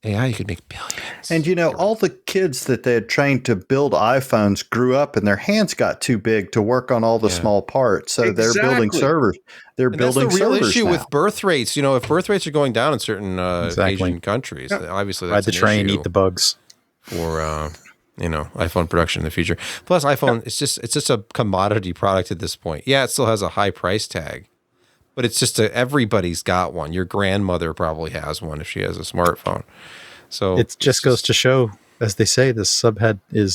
S1: AI, you could make billions.
S5: And all the kids that they had trained to build iPhones grew up and their hands got too big to work on all the small parts. So they're building servers. They're building
S1: servers. That's the real issue
S5: now.
S1: with birth rates. If birth rates are going down in certain Asian countries, obviously that's
S4: ride the train, eat the bugs
S1: for iPhone production in the future. Plus, iPhone it's just a commodity product at this point. Yeah, it still has a high price tag, but it's just everybody's got one. Your grandmother probably has one if she has a smartphone. So
S4: it just goes to show, as they say, the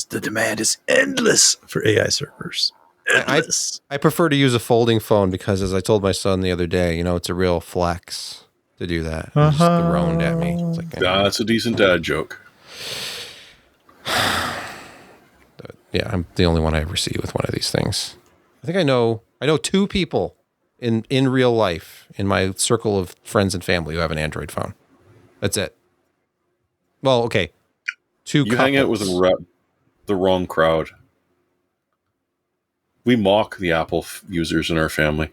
S4: the demand is endless for AI servers. Endless.
S1: I prefer to use a folding phone because, as I told my son the other day, it's a real flex to do that. He just groaned at me. It's like,
S2: That's a decent dad joke.
S1: Yeah, I'm the only one I ever see with one of these things. I think I know two people in real life in my circle of friends and family who have an Android phone. That's it. Well, okay. Two
S2: You hang out with the wrong crowd. We mock the Apple users in our family.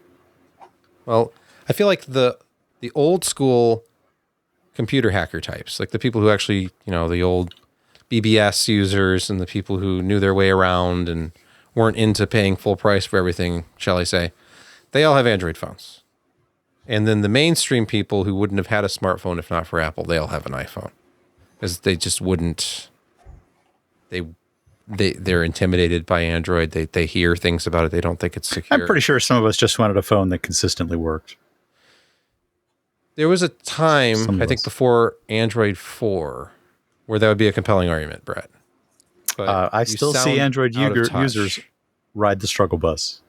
S1: Well, I feel like the old school computer hacker types, like the people who actually, the old BBS users and the people who knew their way around and weren't into paying full price for everything, shall I say, they all have Android phones. And then the mainstream people who wouldn't have had a smartphone if not for Apple, they all have an iPhone. Because they just wouldn't, they're intimidated by Android. They hear things about it. They don't think it's secure.
S4: I'm pretty sure some of us just wanted a phone that consistently worked.
S1: There was a time, I think before Android 4, where that would be a compelling argument, Brett. But
S4: I still see Android users ride the struggle bus.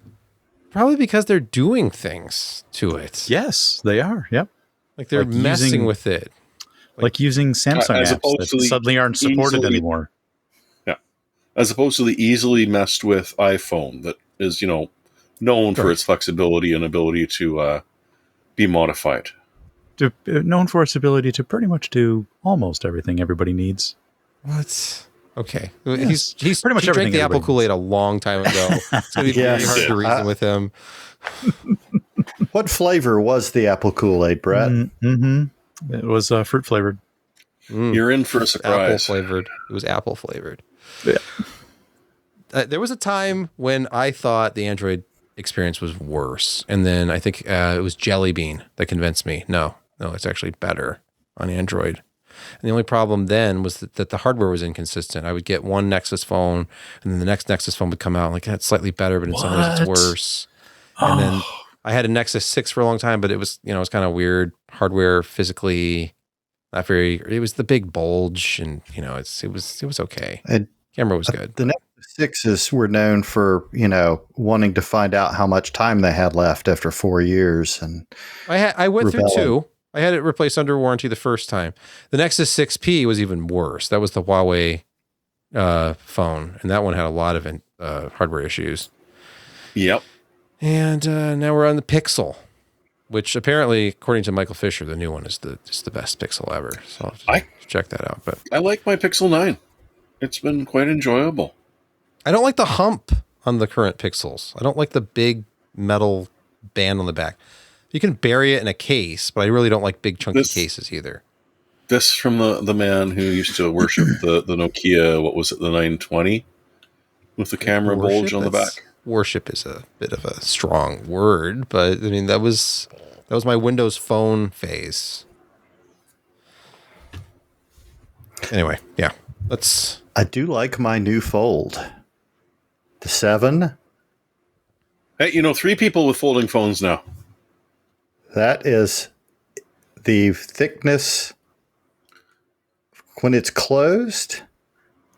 S1: Probably because they're doing things to it.
S4: Yes, they are. Yep.
S1: Like they're messing with it.
S4: Like using Samsung apps that suddenly aren't supported anymore.
S2: Yeah. As opposed to the easily messed with iPhone that is, known for its flexibility and ability to be modified.
S4: Known for its ability to pretty much do almost everything everybody needs.
S1: What? Okay.
S4: Yes.
S1: He's
S4: pretty much
S1: he drank the apple
S4: needs.
S1: Kool-Aid a long time ago. It's going to be very hard to reason with him.
S5: What flavor was the apple Kool-Aid, Brett?
S4: Mm-hmm. It was fruit flavored.
S2: You're in for a surprise.
S1: Apple flavored. It was apple flavored.
S4: Yeah.
S1: There was a time when I thought the Android experience was worse. And then I think it was Jelly Bean that convinced me. No, it's actually better on Android. And the only problem then was that the hardware was inconsistent. I would get one Nexus phone, and then the next Nexus phone would come out. Like, that's slightly better, but in some ways it's worse. And then I had a Nexus 6 for a long time, but it was, it was kind of weird. Hardware physically not very. It was the big bulge, and it was okay.
S5: And
S1: camera was good.
S5: The Sixes were known for, wanting to find out how much time they had left after 4 years. And
S1: I went through
S5: rebelling.
S1: 2. I had it replaced under warranty the first time. The Nexus 6P was even worse. That was the Huawei phone, and that one had a lot of hardware issues.
S2: Yep.
S1: And now we're on the Pixel, which apparently, according to Michael Fisher, the new one is the best Pixel ever. So I'll have to check that out. But
S2: I like my Pixel 9. It's been quite enjoyable.
S1: I don't like the hump on the current Pixels. I don't like the big metal band on the back. You can bury it in a case, but I really don't like big chunky cases either.
S2: This from the man who used to worship the Nokia, what was it, the 920? With the camera bulge on the back.
S1: Worship is a bit of a strong word, but I mean that was my Windows Phone phase. Anyway, yeah.
S5: I do like my new Fold. The 7.
S2: Hey, 3 people with folding phones now.
S5: That is the thickness when it's closed,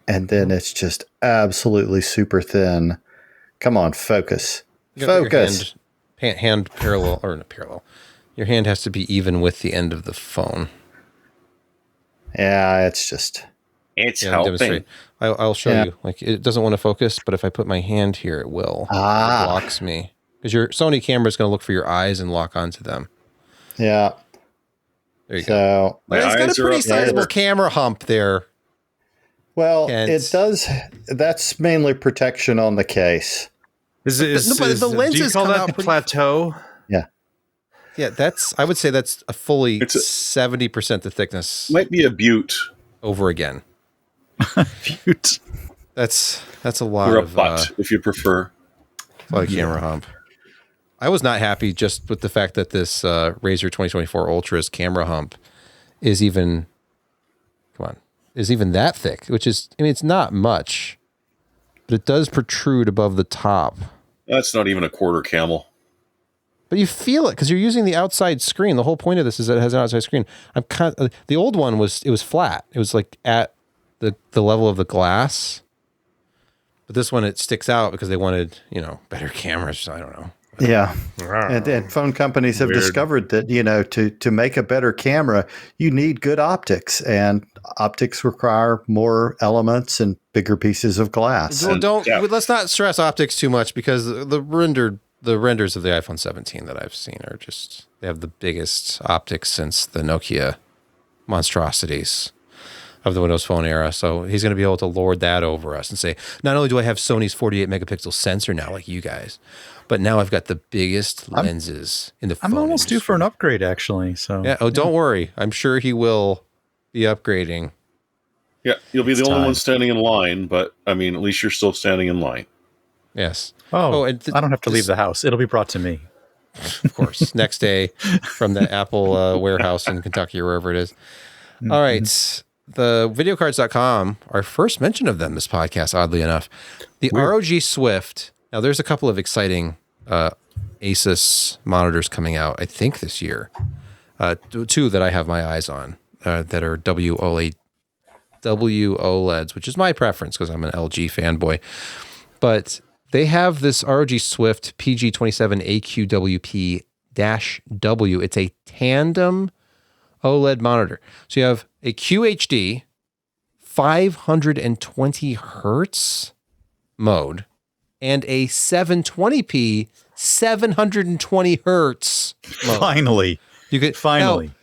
S5: and then it's just absolutely super thin. Come on, focus. Focus.
S1: Hand parallel, or not parallel. Your hand has to be even with the end of the phone.
S5: Yeah, it's just...
S2: It's helping.
S1: I'll show you. Like, it doesn't want to focus, but if I put my hand here, it will. It blocks me. Because your Sony camera is going to look for your eyes and lock onto them.
S5: Yeah.
S1: There you go. But it's got a pretty sizable camera hump there.
S5: Well, it does. That's mainly protection on the case.
S3: But the lenses do you call that the plateau?
S5: Yeah.
S1: Yeah, I would say that's a fully 70% the thickness.
S2: Might be a butte.
S1: Over again.
S4: Butte.
S1: That's a lot
S2: or a
S1: of
S2: butt, if you prefer.
S1: A lot of camera hump. I was not happy just with the fact that this Razer 2024 Ultra's camera hump is even that thick, which is, I mean, it's not much, but it does protrude above the top.
S2: That's not even a quarter camel.
S1: But you feel it because you're using the outside screen. The whole point of this is that it has an outside screen. The old one was flat. It was like at the level of the glass. But this one, it sticks out because they wanted, better cameras. I don't know.
S5: Yeah. And phone companies have discovered that, to make a better camera, you need good optics, and optics require more elements and bigger pieces of glass.
S1: Let's not stress optics too much, because the renders of the iPhone 17 that I've seen are just, they have the biggest optics since the Nokia monstrosities of the Windows Phone era. So he's going to be able to lord that over us and say, not only do I have Sony's 48 megapixel sensor now, like you guys, but now I've got the biggest lenses in the phone.
S4: I'm almost
S1: industry.
S4: due for an upgrade, actually. So
S1: yeah. Oh, don't worry. I'm sure he will be upgrading.
S2: Yeah, you'll be the only one standing in line, but I mean, at least you're still standing in line.
S1: Yes.
S4: And I don't have to leave the house. It'll be brought to me.
S1: Of course. Next day from the Apple warehouse in Kentucky or wherever it is. Mm-hmm. All right. The videocards.com, our first mention of them this podcast, oddly enough. The ROG Swift. Now, there's a couple of exciting Asus monitors coming out, I think, this year. 2 that I have my eyes on that are WOLEDs, which is my preference because I'm an LG fanboy. But they have this ROG Swift PG27AQWP-W. It's a tandem OLED monitor. So you have a QHD 520 hertz mode and a 720p 720 hertz mode.
S4: Finally. Finally.
S1: Now,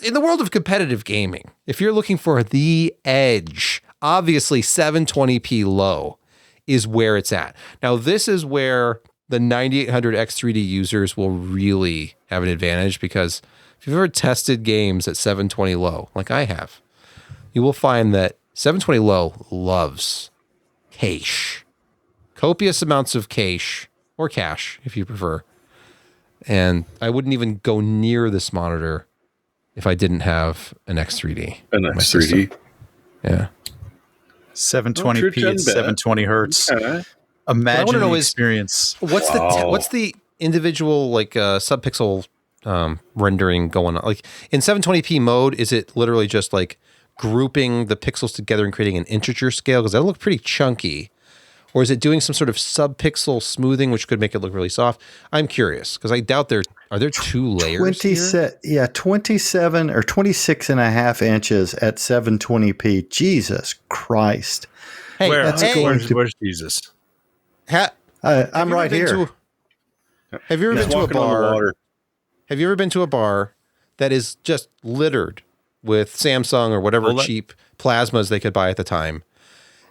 S1: in the world of competitive gaming, if you're looking for the edge, obviously 720p low is where it's at. Now, this is where the 9800 X3D users will really have an advantage, because if you've ever tested games at 720 low, like I have, you will find that 720 low loves cache. Copious amounts of cache, or cache, if you prefer. And I wouldn't even go near this monitor if I didn't have an X3D.
S2: An X3D?
S1: Yeah.
S4: 720p at 720 hertz.
S2: Okay.
S4: Imagine the experience.
S1: What's the individual subpixel rendering going on? Like in 720p mode, is it literally just like grouping the pixels together and creating an integer scale? Because that look pretty chunky. Or is it doing some sort of sub-pixel smoothing, which could make it look really soft? I'm curious because I doubt are there 2 layers here?
S5: 27 or 26 and a half inches at 720p. Jesus Christ.
S1: Hey,
S3: where's Jesus?
S5: I'm right here.
S1: Have you ever been to a
S2: Walking on the
S1: bar?
S2: water.
S1: Have you ever been to a bar that is just littered with Samsung or whatever cheap plasmas they could buy at the time?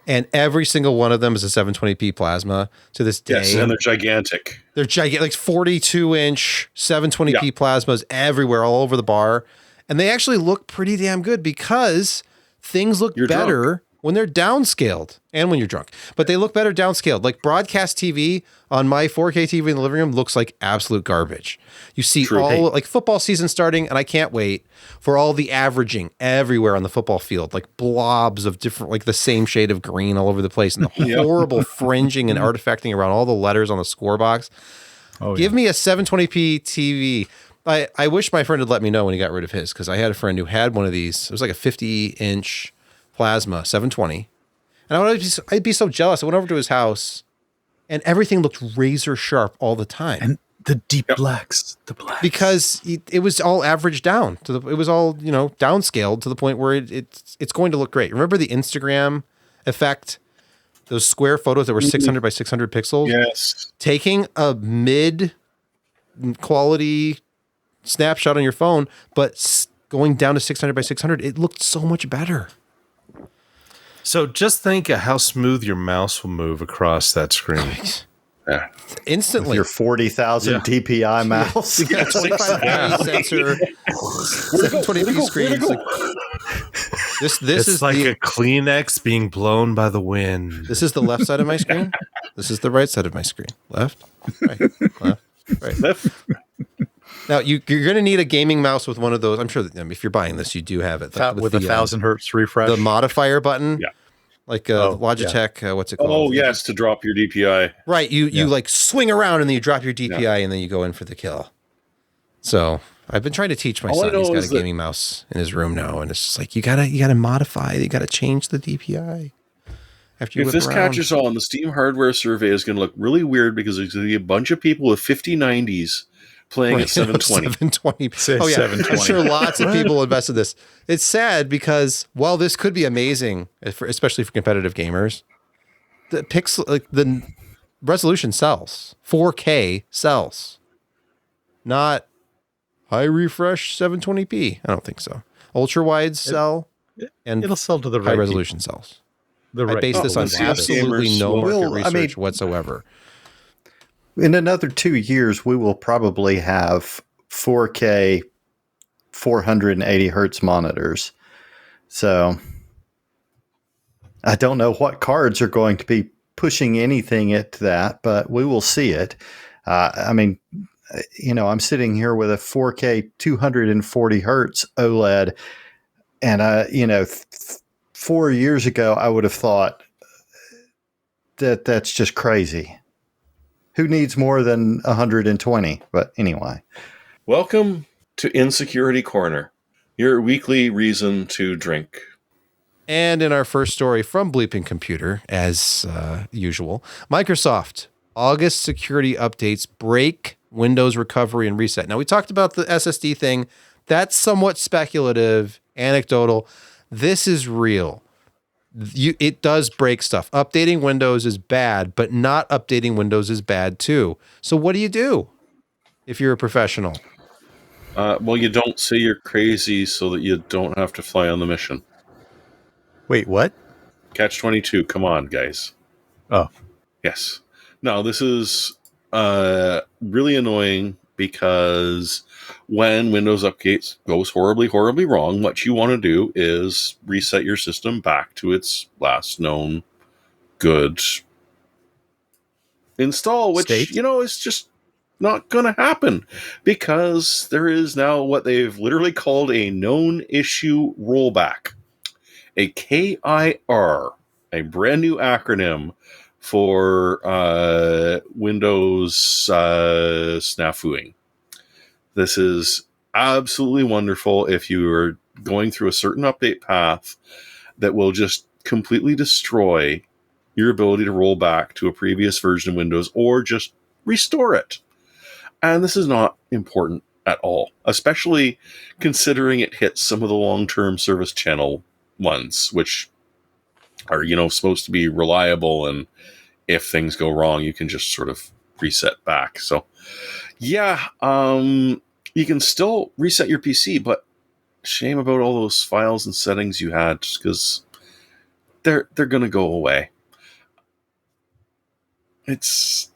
S1: And every single one of them is a 720p plasma to this day.
S2: Yes, and they're gigantic.
S1: They're gigantic, like 42-inch 720p plasmas everywhere, all over the bar. And they actually look pretty damn good because things look better
S2: drunk.
S1: when they're downscaled and when you're drunk. But they look better downscaled. Like broadcast TV on my 4K TV in the living room looks like absolute garbage. You see like football season starting, and I can't wait for all the averaging everywhere on the football field, like blobs of different, like the same shade of green all over the place, and the horrible fringing and artifacting around all the letters on the score box. Give me a 720p TV. I wish my friend had let me know when he got rid of his, because I had a friend who had one of these. It was like a 50-inch plasma 720, and I'd be so jealous. I went over to his house, and everything looked razor sharp all the time.
S4: And the deep blacks,
S1: because it was all averaged down to it was all downscaled to the point where it's going to look great. Remember the Instagram effect? Those square photos that were 600 by 600 pixels.
S2: Yes,
S1: taking a mid quality snapshot on your phone, but going down to 600 by 600, it looked so much better.
S3: So just think of how smooth your mouse will move across that screen.
S2: Yeah.
S1: Instantly.
S5: With your 40,000 DPI mouse.
S1: You got a 25 sensor, 720p screen. This
S3: is like a Kleenex being blown by the wind.
S1: This is the left side of my screen. This is the right side of my screen. Left, right, left. Now you're going to need a gaming mouse with one of those. I'm sure that if you're buying this, you do have it
S4: with a 1,000 hertz refresh.
S1: The modifier button.
S2: Yeah.
S1: Like Logitech, what's it called?
S2: Oh, yes, to drop your DPI.
S1: Right, you like swing around and then you drop your DPI and then you go in for the kill. So I've been trying to teach my son. He's got a gaming mouse in his room now, and it's just like you gotta modify, you gotta change the DPI. After you
S2: if this catches on, the Steam hardware survey is going to look really weird because there's going to be a bunch of people with 5090s playing at 720.
S1: 720. Oh yeah, 720. I'm sure lots of people invested in this. It's sad because while this could be amazing, especially for competitive gamers, the resolution sells. 4K sells, not high refresh 720p. I don't think so. Ultra wides sell, and
S4: it'll sell to the
S1: high
S4: right
S1: resolution sells. I base this on absolutely no market research whatsoever.
S5: In another 2 years, we will probably have 4K 480 hertz monitors. So I don't know what cards are going to be pushing anything at that, but we will see it. I'm sitting here with a 4K 240 hertz OLED, and 4 years ago, I would have thought that that's just crazy. Who needs more than 120? But anyway.
S2: Welcome to Insecurity Corner, your weekly reason to drink.
S1: And in our first story from Bleeping Computer, as usual, Microsoft, August security updates break Windows recovery and reset. Now, we talked about the SSD thing. That's somewhat speculative, anecdotal. This is real. It does break stuff. Updating Windows is bad, but not updating Windows is bad too. So what do you do if you're a professional?
S2: Well, you don't say you're crazy so that you don't have to fly on the mission.
S4: Wait, what?
S2: Catch-22. Come on, guys.
S4: Oh.
S2: Yes. No, this is really annoying because when Windows updates goes horribly, horribly wrong, what you want to do is reset your system back to its last known good install, which,
S4: state?
S2: Is just not going to happen because there is now what they've literally called a known issue rollback, a KIR, a brand new acronym for Windows snafooing. This is absolutely wonderful if you are going through a certain update path that will just completely destroy your ability to roll back to a previous version of Windows or just restore it. And this is not important at all, especially considering it hits some of the long-term service channel ones, which are, supposed to be reliable, and if things go wrong, you can just sort of reset back. So, yeah, you can still reset your PC, but shame about all those files and settings you had, just because they're going to go away. It's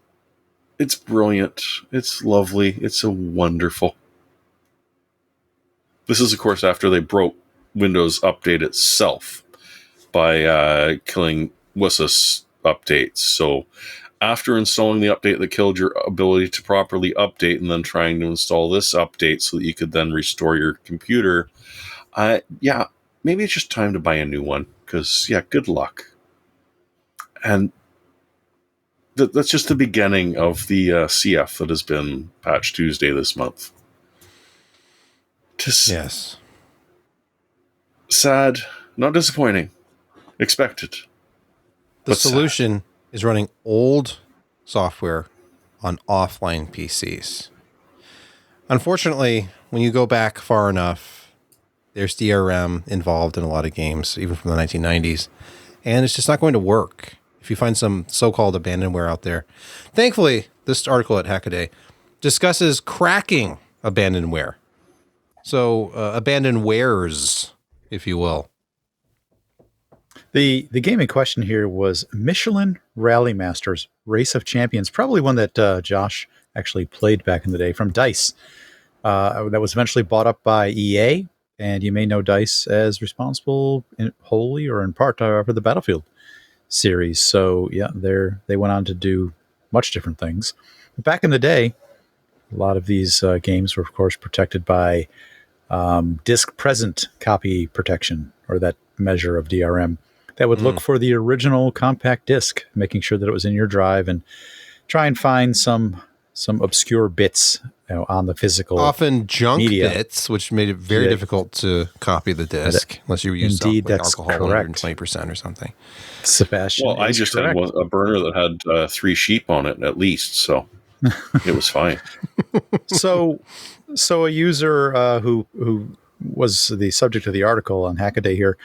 S2: brilliant. It's lovely. It's so wonderful. This is, of course, after they broke Windows Update itself by killing WSUS updates. So after installing the update that killed your ability to properly update and then trying to install this update so that you could then restore your computer, maybe it's just time to buy a new one, because, good luck. And that's just the beginning of the CF that has been Patch Tuesday this month.
S1: Yes.
S2: Sad, not disappointing. Expected.
S1: The solution is running old software on offline PCs. Unfortunately, when you go back far enough, there's DRM involved in a lot of games, even from the 1990s, and it's just not going to work if you find some so-called abandonware out there. Thankfully, this article at Hackaday discusses cracking abandonware. So, abandonwares, if you will.
S4: The game in question here was Michelin Rally Masters Race of Champions, probably one that Josh actually played back in the day, from DICE. That was eventually bought up by EA, and you may know DICE as responsible wholly or in part for the Battlefield series. So yeah, they went on to do much different things. Back in the day, a lot of these games were, of course, protected by disk present copy protection, or that measure of DRM that would look for the original compact disc, making sure that it was in your drive, and try and find some obscure bits on the physical,
S1: often junk
S4: media.
S1: Bits, which made it very difficult to copy the disc unless you use
S4: that's
S1: alcohol
S4: correct.
S1: 120% or something.
S4: Sebastian,
S2: well, I just
S4: correct.
S2: had a burner that had 3 sheep on it at least, so it was fine.
S4: So a user who was the subject of the article on Hackaday here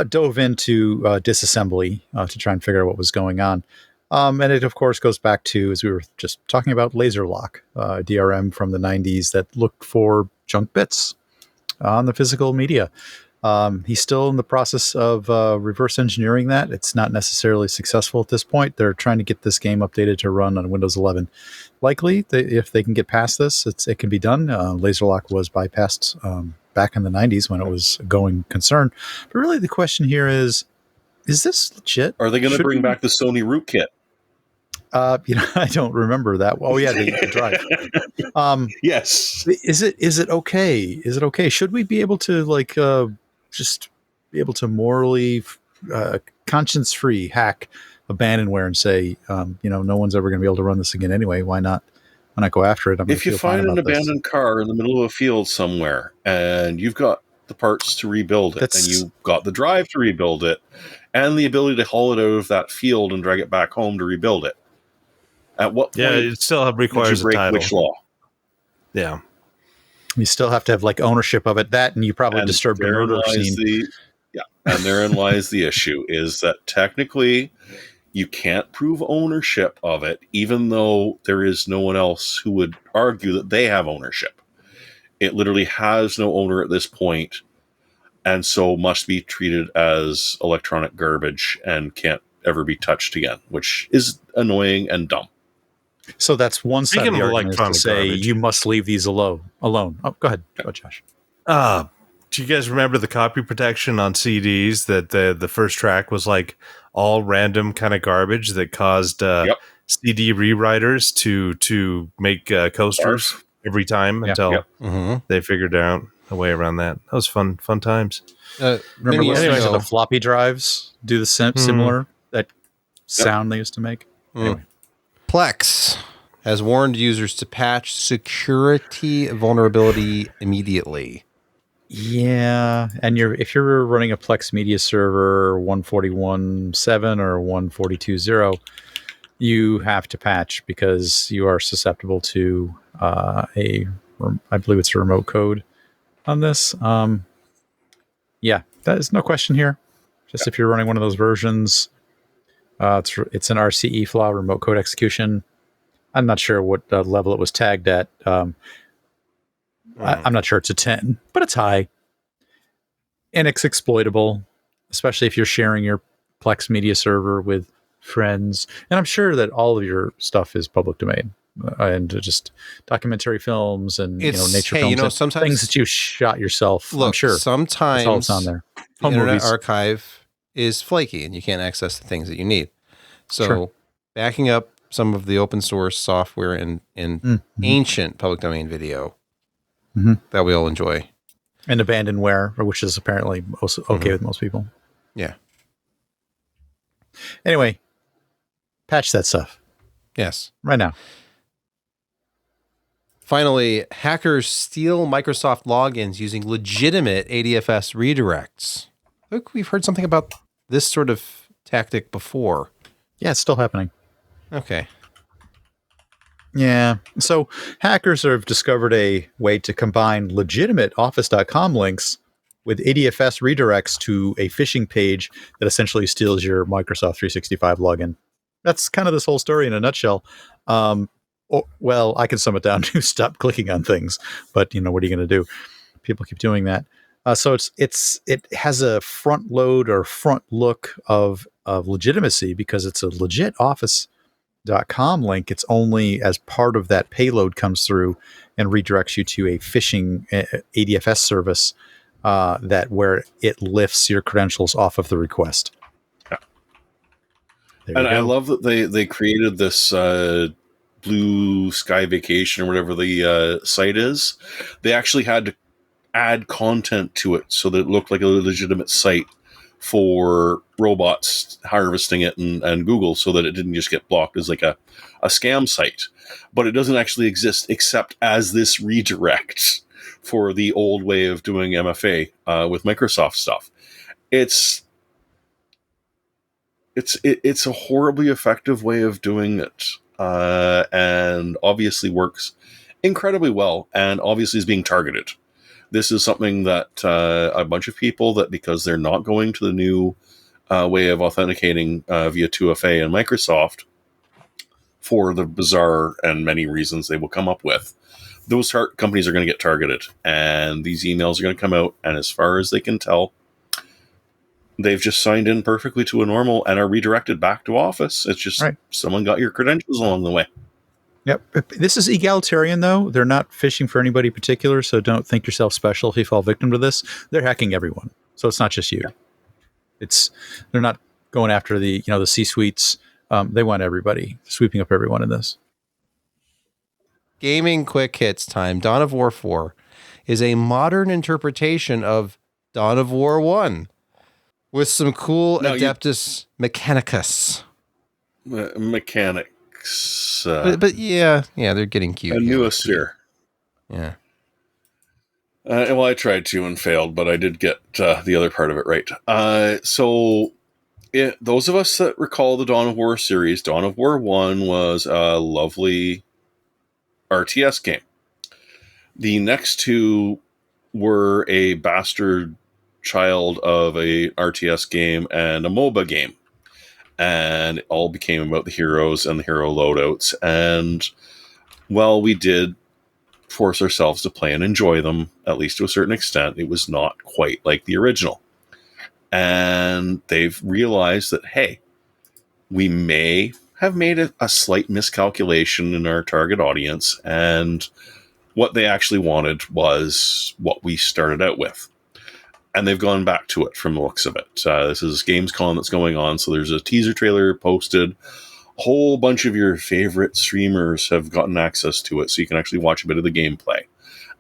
S4: dove into disassembly to try and figure out what was going on. And it, of course, goes back to, as we were just talking about, laser lock, DRM from the 90s that looked for junk bits on the physical media. He's still in the process of reverse engineering that. It's not necessarily successful at this point. They're trying to get this game updated to run on Windows 11. Likely, if they can get past this, it can be done. Laser lock was bypassed back in the 90s when it was a going concern. But really, the question here is this legit?
S2: Are they going to bring back the Sony rootkit?
S4: I don't remember that. Oh yeah, the drive.
S2: Yes.
S4: Is it okay? Is it okay? Should we be able to just be able to morally, conscience-free hack abandonware and say, no one's ever going to be able to run this again anyway? Why not? Why not go after it?
S2: If you find an abandoned car in the middle of a field somewhere, and you've got the parts to rebuild it, and you've got the drive to rebuild it, and the ability to haul it out of that field and drag it back home to rebuild it, at what point?
S3: Yeah, it still requires
S2: you break
S3: a title.
S2: which law?
S3: Yeah,
S4: you still have to have ownership of it. That, and you probably disturbed the murder scene.
S2: And therein lies the issue: is that technically you can't prove ownership of it, even though there is no one else who would argue that they have ownership. It literally has no owner at this point, and so must be treated as electronic garbage and can't ever be touched again, which is annoying and dumb.
S4: So that's one side of the argument, is to say
S3: garbage.
S4: You must leave these alone. Oh, go ahead, Josh.
S3: Do you guys remember the copy protection on CDs that the first track was like all random kind of garbage that caused CD rewriters to make coasters every time until they figured out a way around that? That was fun times.
S4: Remember listening to the floppy drives do the similar that sound they used to make? Anyway.
S1: Plex has warned users to patch security vulnerability immediately.
S4: Yeah, and if you're running a Plex Media Server 141.7 or 142.0, you have to patch because you are susceptible to I believe it's a remote code on this. Yeah, that is no question here. Just if you're running one of those versions, it's an RCE flaw, remote code execution. I'm not sure what level it was tagged at. I'm not sure it's a 10, but it's high. And it's exploitable, especially if you're sharing your Plex Media Server with friends. And I'm sure that all of your stuff is public domain and just documentary films and nature films.
S1: Sometimes
S4: things that you shot yourself.
S1: Look,
S4: I'm sure
S1: sometimes
S4: that's all that's on there.
S1: The Internet Archive is flaky and you can't access the things that you need. So backing up some of the open source software in ancient public domain video that we all enjoy.
S4: And abandonware, which is apparently also okay with most people.
S1: Yeah.
S4: Anyway, patch that stuff.
S1: Yes.
S4: Right now.
S1: Finally, hackers steal Microsoft logins using legitimate ADFS redirects. Look, we've heard something about this sort of tactic before.
S4: Yeah, it's still happening.
S1: Okay.
S4: Yeah. So hackers have discovered a way to combine legitimate Office.com links with ADFS redirects to a phishing page that essentially steals your Microsoft 365 login. That's kind of this whole story in a nutshell. Well, I can sum it down to stop clicking on things, but what are you going to do? People keep doing that. So it has a front load or front look of legitimacy because it's a legit Office.com link. It's only as part of that payload comes through and redirects you to a phishing ADFS service where it lifts your credentials off of the request.
S2: Yeah. And I love that they created this Blue Sky Vacation or whatever the site is. They actually had to add content to it so that it looked like a legitimate site for robots harvesting it and Google, so that it didn't just get blocked as like a scam site. But it doesn't actually exist except as this redirect for the old way of doing MFA with Microsoft stuff. It's a horribly effective way of doing it, and obviously works incredibly well, and obviously is being targeted. This is something that a bunch of people, that because they're not going to the new way of authenticating via 2FA and Microsoft for the bizarre and many reasons they will come up with, those companies are going to get targeted, and these emails are going to come out, and as far as they can tell, they've just signed in perfectly to a normal and are redirected back to Office. It's just someone got your credentials along the way.
S4: Yep. This is egalitarian, though. They're not phishing for anybody particular, so don't think yourself special if you fall victim to this. They're hacking everyone, so it's not just you. Yeah. They're not going after the C-suites. They want everybody, sweeping up everyone in this.
S1: Gaming quick hits time. Dawn of War 4 is a modern interpretation of Dawn of War 1 with some cool Adeptus Mechanicus.
S2: Mechanics.
S1: But yeah, they're getting cute.
S2: A new Asir.
S1: Yeah.
S2: Well, I tried to and failed, but I did get the other part of it right. Those of us that recall the Dawn of War series, Dawn of War 1 was a lovely RTS game. The next two were a bastard child of a RTS game and a MOBA game. And it all became about the heroes and the hero loadouts. And, well, we did force ourselves to play and enjoy them, at least to a certain extent. It was not quite like the original. And they've realized that, hey, we may have made a slight miscalculation in our target audience, and what they actually wanted was what we started out with. And they've gone back to it from the looks of it. This is Gamescom that's going on, so there's a teaser trailer posted. A whole bunch of your favorite streamers have gotten access to it, so you can actually watch a bit of the gameplay.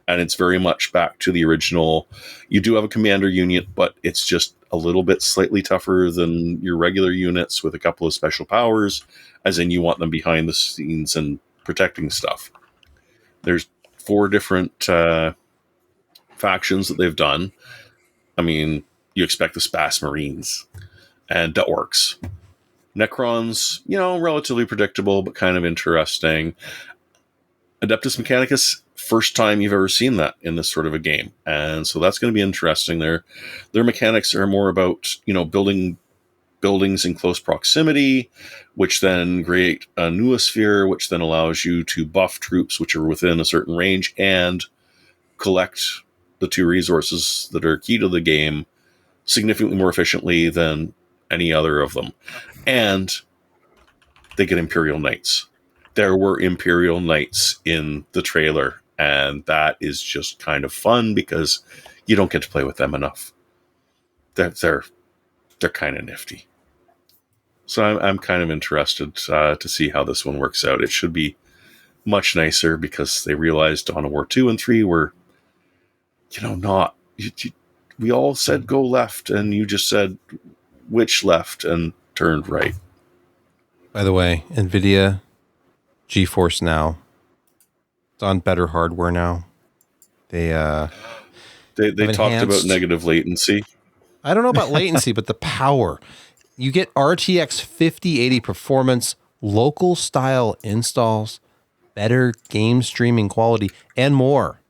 S2: And it's very much back to the original. You do have a commander unit, but it's just a little bit slightly tougher than your regular units with a couple of special powers, as in you want them behind the scenes and protecting stuff. There's 4 different factions that they've done. I mean, you expect the Space Marines and Orcs. Necrons, relatively predictable, but kind of interesting. Adeptus Mechanicus, first time you've ever seen that in this sort of a game. And so that's going to be interesting. Their mechanics are more about, building buildings in close proximity, which then create a noosphere, which then allows you to buff troops which are within a certain range and collect the 2 resources that are key to the game significantly more efficiently than any other of them. And they get Imperial Knights. There were Imperial Knights in the trailer, and that is just kind of fun because you don't get to play with them enough. They're kind of nifty. So I'm kind of interested to see how this one works out. It should be much nicer because they realized Dawn of War 2 and 3 were, not. We all said go left, and you just said which left and turned right.
S1: By the way, NVIDIA GeForce Now, it's on better hardware now. They
S2: talked about negative latency.
S1: I don't know about latency, but the power. You get RTX 5080 performance, local style installs, better game streaming quality, and more.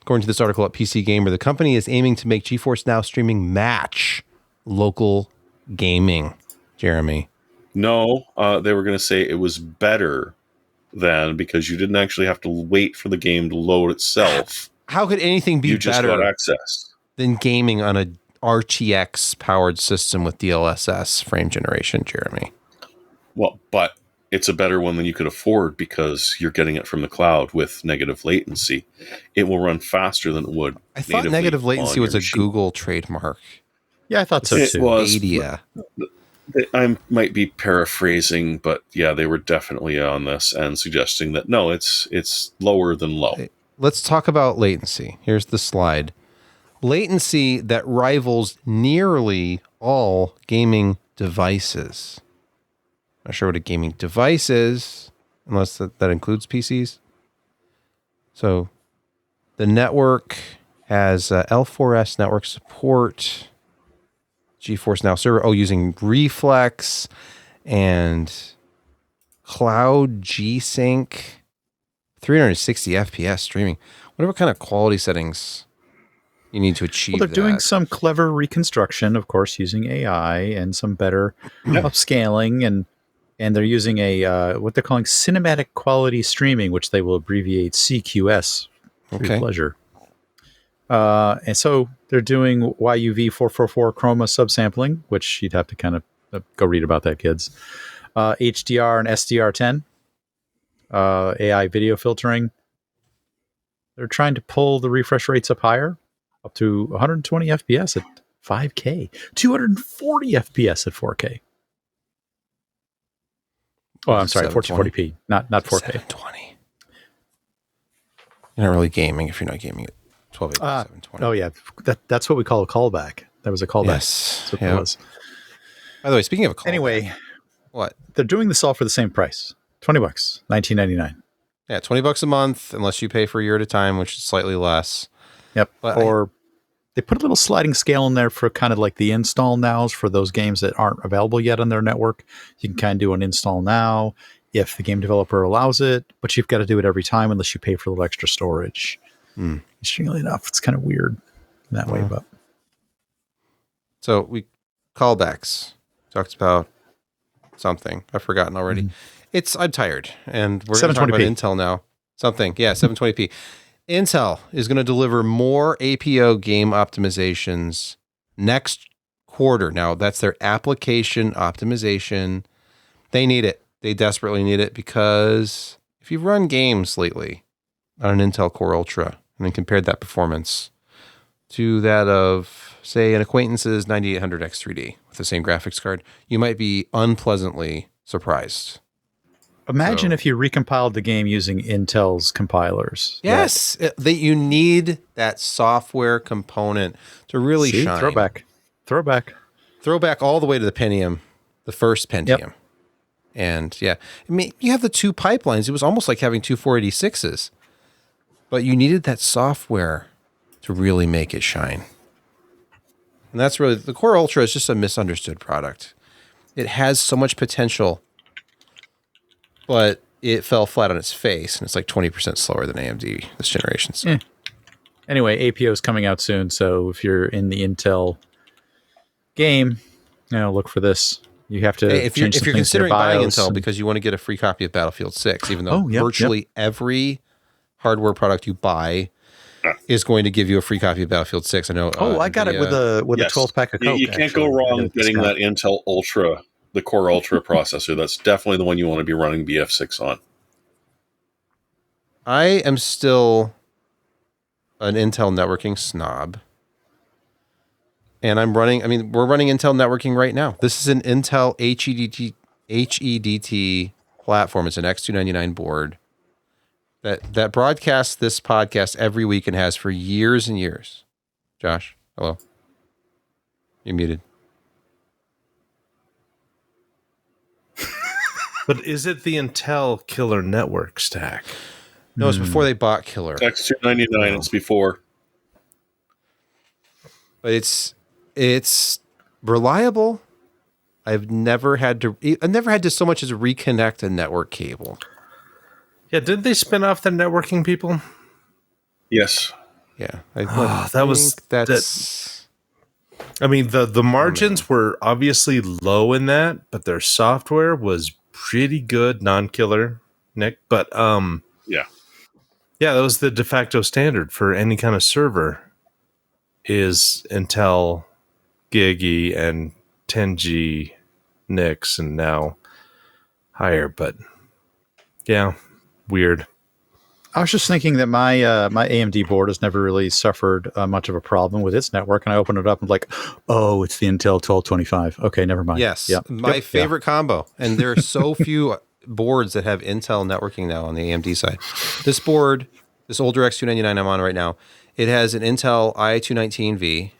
S1: According to this article at PC Gamer, the company is aiming to make GeForce Now streaming match local gaming. Jeremy.
S2: No, they were going to say it was better than, because you didn't actually have to wait for the game to load itself.
S1: How could anything be
S2: just
S1: better
S2: got access
S1: than gaming on a RTX powered system with DLSS frame generation, Jeremy?
S2: Well, but it's a better one than you could afford because you're getting it from the cloud with negative latency. It will run faster than it would.
S1: I thought negative latency was a Google trademark.
S4: Yeah, I thought so
S2: it
S4: too.
S2: Was,
S1: Stadia.
S2: I might be paraphrasing, but yeah, they were definitely on this and suggesting that no, it's lower than low.
S1: Let's talk about latency. Here's the slide. Latency that rivals nearly all gaming devices. I'm not sure what a gaming device is, unless that includes PCs. So the network has L4S network support, GeForce Now server, using Reflex and Cloud G-Sync, 360 FPS streaming. What kind of quality settings you need to achieve?
S4: Well, they're doing some clever reconstruction, of course, using AI and some better upscaling, and they're using a what they're calling cinematic quality streaming, which they will abbreviate CQS for your pleasure. And so they're doing YUV 444 chroma subsampling, which you'd have to kind of go read about that, kids. HDR and SDR10, AI video filtering. They're trying to pull the refresh rates up higher, up to 120 FPS at 5K, 240 FPS at 4K. Oh, I'm sorry, 1440p, not 4K.
S1: 720. You're not really gaming if you're not gaming at 1280 720.
S4: Oh yeah, that's what we call a callback. That was a callback.
S1: Yes,
S4: that's what it was.
S1: By the way, speaking of a callback,
S4: anyway,
S1: what
S4: they're doing this all for the same price, $20, $19.99.
S1: Yeah, $20 a month, unless you pay for a year at a time, which is slightly less.
S4: Yep. But they put a little sliding scale in there for kind of like the install nows for those games that aren't available yet on their network. You can kind of do an install now if the game developer allows it, but you've got to do it every time unless you pay for a little extra storage. Interestingly enough, it's kind of weird in that way. But
S1: so we callbacks talked about something I've forgotten already. I'm tired, and we're going to talk about Intel now. 720p. Intel is going to deliver more APO game optimizations next quarter. Now, that's their application optimization. They need it. They desperately need it because if you've run games lately on an Intel Core Ultra and then compared that performance to that of, say, an acquaintance's 9800 X3D with the same graphics card, you might be unpleasantly surprised.
S4: Imagine if you recompiled the game using Intel's compilers.
S1: Yes, you need that software component to really shine. Throwback all the way to the Pentium, the first Pentium. Yep. And yeah, I mean, you have the two pipelines. It was almost like having two 486s, but you needed that software to really make it shine. And that's really, the Core Ultra is just a misunderstood product. It has so much potential, but it fell flat on its face, and it's like 20% slower than AMD this generation. So.
S4: Anyway, APO is coming out soon, so if you're in the Intel game, look for this. You have to
S1: if you're considering buying Intel because you want to get a free copy of Battlefield 6, even though virtually every hardware product you buy is going to give you a free copy of Battlefield 6. I know.
S4: I got it with a 12-pack of Coke.
S2: You can't go wrong getting that Intel Ultra, the Core Ultra processor. That's definitely the one you want to be running BF6 on.
S1: I am still an Intel networking snob. And we're running Intel networking right now. This is an Intel HEDT platform. It's an X299 board that broadcasts this podcast every week and has for years and years. Josh, hello. You're muted.
S3: But is it the Intel Killer Network stack?
S1: No, it's before they bought Killer.
S2: X299, it's before.
S1: But it's reliable. I've never had to so much as reconnect a network cable.
S3: Yeah, did they spin off the networking people?
S2: Yes.
S1: Yeah.
S3: I mean, the margins were obviously low in that, but their software was pretty good, non-killer, Nick. But yeah, that was the de facto standard for any kind of server. Is Intel Gigi and 10G NICs and now higher, but yeah, weird.
S4: I was just thinking that my my AMD board has never really suffered much of a problem with its network, and I opened it up and like, oh, it's the Intel 1225. Okay, never mind.
S1: Yes, my favorite combo, and there are so few boards that have Intel networking now on the AMD side. This board, this older X299 I'm on right now, it has an Intel i219V,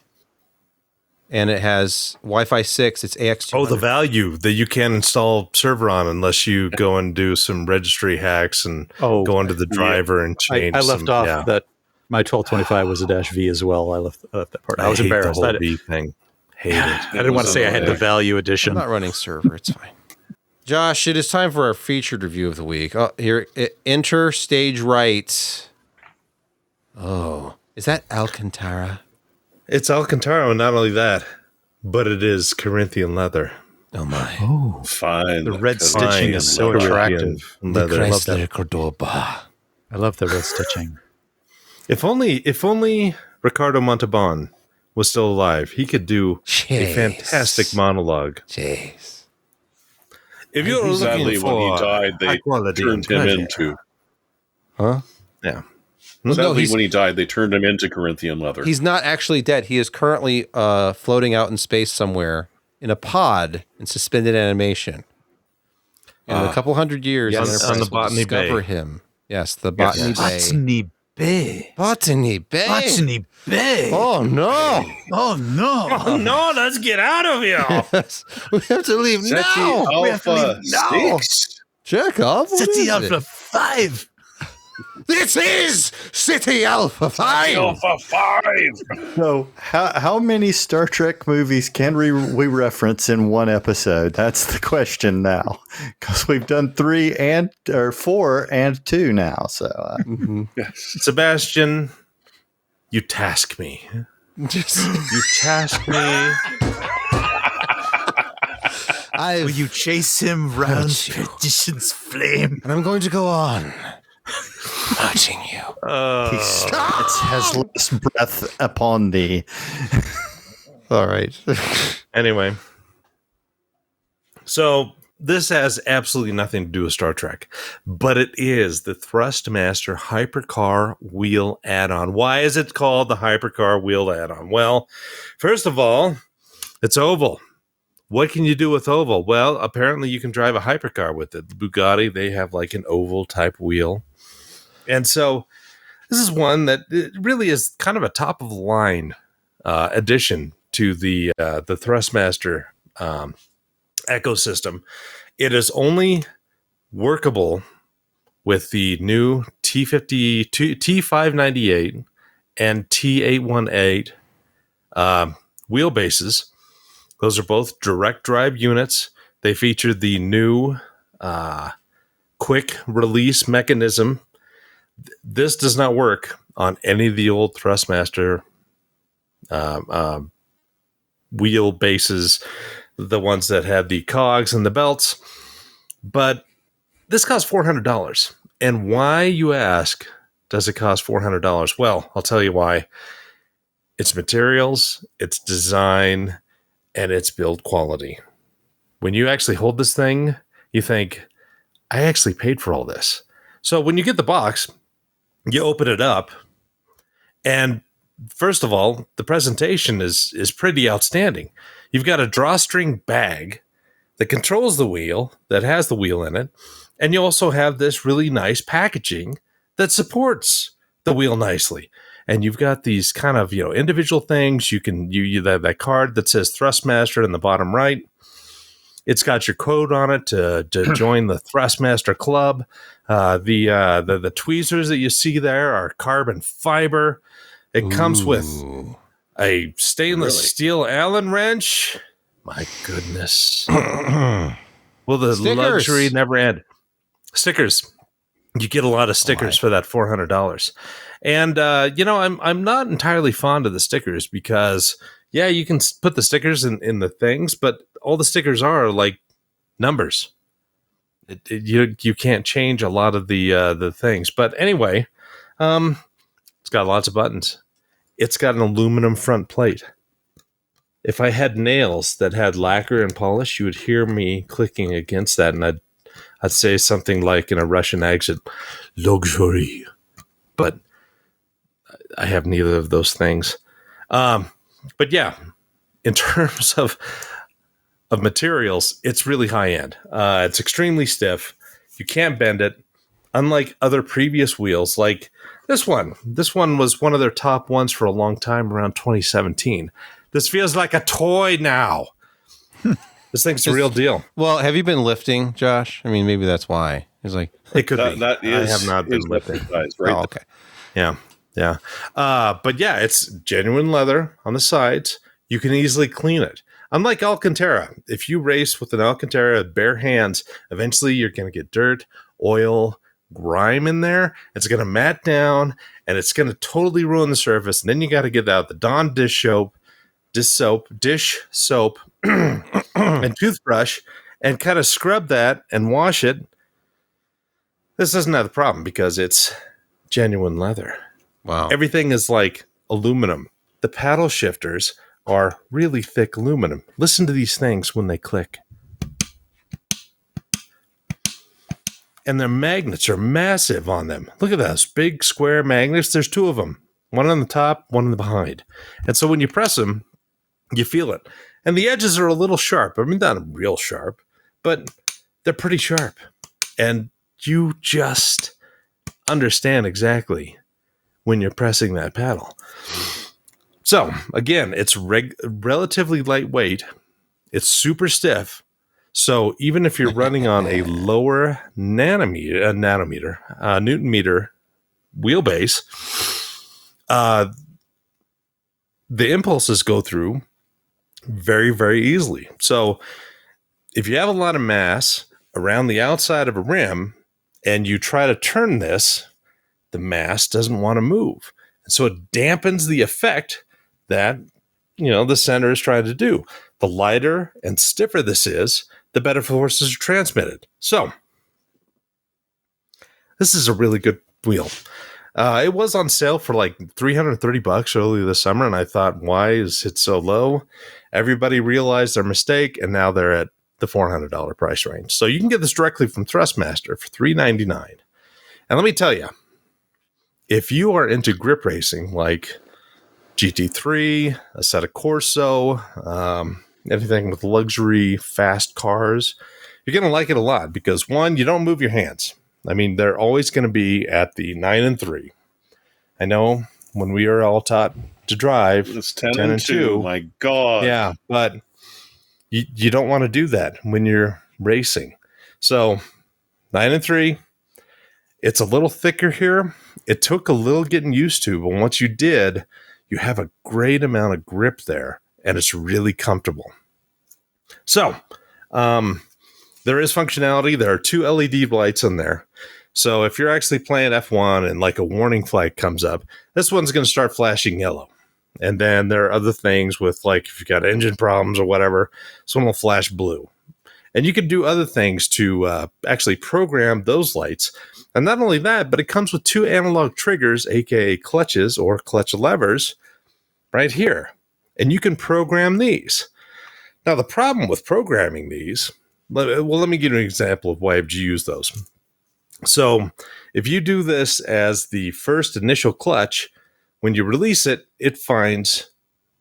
S1: and it has Wi-Fi 6. It's AX200.
S3: Oh, the value that you can't install server on unless you go and do some registry hacks and go into the driver and change.
S4: I left off that my 1225 was a -V as well. I left that part. I was embarrassed.
S3: The whole V thing. Hate it.
S4: I didn't want to say I had the value edition.
S1: I'm not running server. It's fine. Josh, it is time for our featured review of the week. Oh, here, enter stage right. Oh. Is that Alcantara?
S3: It's Alcantara, and not only that, but it is Corinthian leather.
S1: Oh my!
S4: Oh,
S2: fine.
S4: The red stitching is so attractive.
S1: The Chrysler Cordoba.
S4: I love the red stitching.
S3: If only Ricardo Montalban was still alive, he could do a fantastic monologue.
S1: Jeez.
S3: If you're looking for
S2: when he died, they turned him into.
S1: Huh?
S3: Yeah.
S2: Sadly, when he died, they turned him into Corinthian leather.
S1: He's not actually dead. He is currently floating out in space somewhere in a pod in suspended animation. In a couple hundred years,
S3: on the Botany Bay.
S1: Discover him. Yes, the Botany Bay.
S4: Botany Bay.
S1: Botany Bay. Oh no!
S4: Oh no!
S3: Oh no! Let's get out of here!
S1: Yes. We have to leave now.
S2: We have to leave now.
S1: Chekhov.
S4: City Alpha 5.
S1: This is City Alpha 5.
S2: Alpha 5.
S5: So, how many Star Trek movies can we reference in one episode? That's the question now, because we've done 4 and 2 now. So,
S3: Sebastian, you task me. You task me.
S4: Will you chase him round perdition's flame?
S1: And I'm going to go on. Watching you.
S5: He has less breath upon thee.
S1: All right.
S3: Anyway. So this has absolutely nothing to do with Star Trek, but it is the Thrustmaster Hypercar wheel add-on. Why is it called the Hypercar wheel add-on? Well, first of all, it's oval. What can you do with oval? Well, apparently you can drive a hypercar with it. The Bugatti, they have like an oval type wheel. And so this is one that it really is kind of a top of the line addition to the Thrustmaster ecosystem. It is only workable with the new T598 and T818 wheelbases. Those are both direct drive units. They feature the new quick release mechanism. This does not work on any of the old Thrustmaster wheelbases, the ones that had the cogs and the belts. But this costs $400. And why, you ask, does it cost $400? Well, I'll tell you why. It's materials, it's design, and it's build quality. When you actually hold this thing, you think, I actually paid for all this. So when you get the box, you open it up, and first of all, the presentation is pretty outstanding. You've got a drawstring bag that controls the wheel, that has the wheel in it, and you also have this really nice packaging that supports the wheel nicely. And you've got these kind of, individual things. You can that card that says Thrustmaster in the bottom right. It's got your code on it to join the Thrustmaster Club. The tweezers that you see there are carbon fiber. It comes with a stainless steel Allen wrench. My goodness. Will the
S1: Stickers.
S3: luxury never end? Stickers. You get a lot of stickers for that $400. And, I'm not entirely fond of the stickers because, you can put the stickers in the things, but all the stickers are like numbers. You can't change a lot of the things. But anyway, it's got lots of buttons. It's got an aluminum front plate. If I had nails that had lacquer and polish, you would hear me clicking against that, and I'd say something like in a Russian accent, luxury. But I have neither of those things. But yeah, in terms of materials, it's really high end. It's extremely stiff. You can't bend it. Unlike other previous wheels, like this one. This one was one of their top ones for a long time, around 2017. This feels like a toy now. This thing's the real deal.
S1: Well, have you been lifting, Josh? I mean, maybe that's why. It's like
S3: it could be.
S2: That is,
S3: I have not been lifting.
S2: Size, right?
S1: Oh, okay.
S3: Yeah. But yeah, it's genuine leather on the sides. You can easily clean it. Unlike Alcantara, if you race with an Alcantara with bare hands, eventually you're going to get dirt, oil, grime in there. It's going to mat down, and it's going to totally ruin the surface. And then you got to get out the Dawn dish soap, and toothbrush, and kind of scrub that and wash it. This doesn't have the problem because it's genuine leather.
S1: Wow.
S3: Everything is like aluminum. The paddle shifters are really thick aluminum. Listen to these things when they click. And their magnets are massive on them. Look at those big square magnets. There's two of them. One on the top, one on the behind. And so when you press them, you feel it. And the edges are a little sharp. I mean, not real sharp, but they're pretty sharp. And you just understand exactly when you're pressing that paddle. So, again, it's relatively lightweight. It's super stiff. So even if you're running on a lower Newton meter wheelbase, the impulses go through very, very easily. So if you have a lot of mass around the outside of a rim and you try to turn this, the mass doesn't want to move. And so it dampens the effect that, the center is trying to do. The lighter and stiffer this is, the better forces are transmitted. So this is a really good wheel. It was on sale for like $330 earlier this summer, and I thought, why is it so low? Everybody realized their mistake, and now they're at the $400 price range. So you can get this directly from Thrustmaster for $399. And let me tell you, if you are into grip racing like GT3, Assetto Corso, anything with luxury fast cars, you're going to like it a lot because, one, you don't move your hands. I mean, they're always going to be at the 9 and 3. I know when we are all taught to drive,
S2: it's 10 and 2. My God.
S3: Yeah, but you don't want to do that when you're racing. So 9 and 3, it's a little thicker here. It took a little getting used to, but once you did, you have a great amount of grip there, and it's really comfortable. So, there is functionality. There are 2 LED lights in there. So if you're actually playing F1 and like a warning flag comes up, this one's going to start flashing yellow. And then there are other things with, like, if you've got engine problems or whatever, this one will flash blue. And you can do other things to actually program those lights. And not only that, but it comes with 2 analog triggers, aka clutches or clutch levers, right here. And you can program these. Now, the problem with programming these, well, let me give you an example of why I've used those. So if you do this as the first initial clutch, when you release it, it finds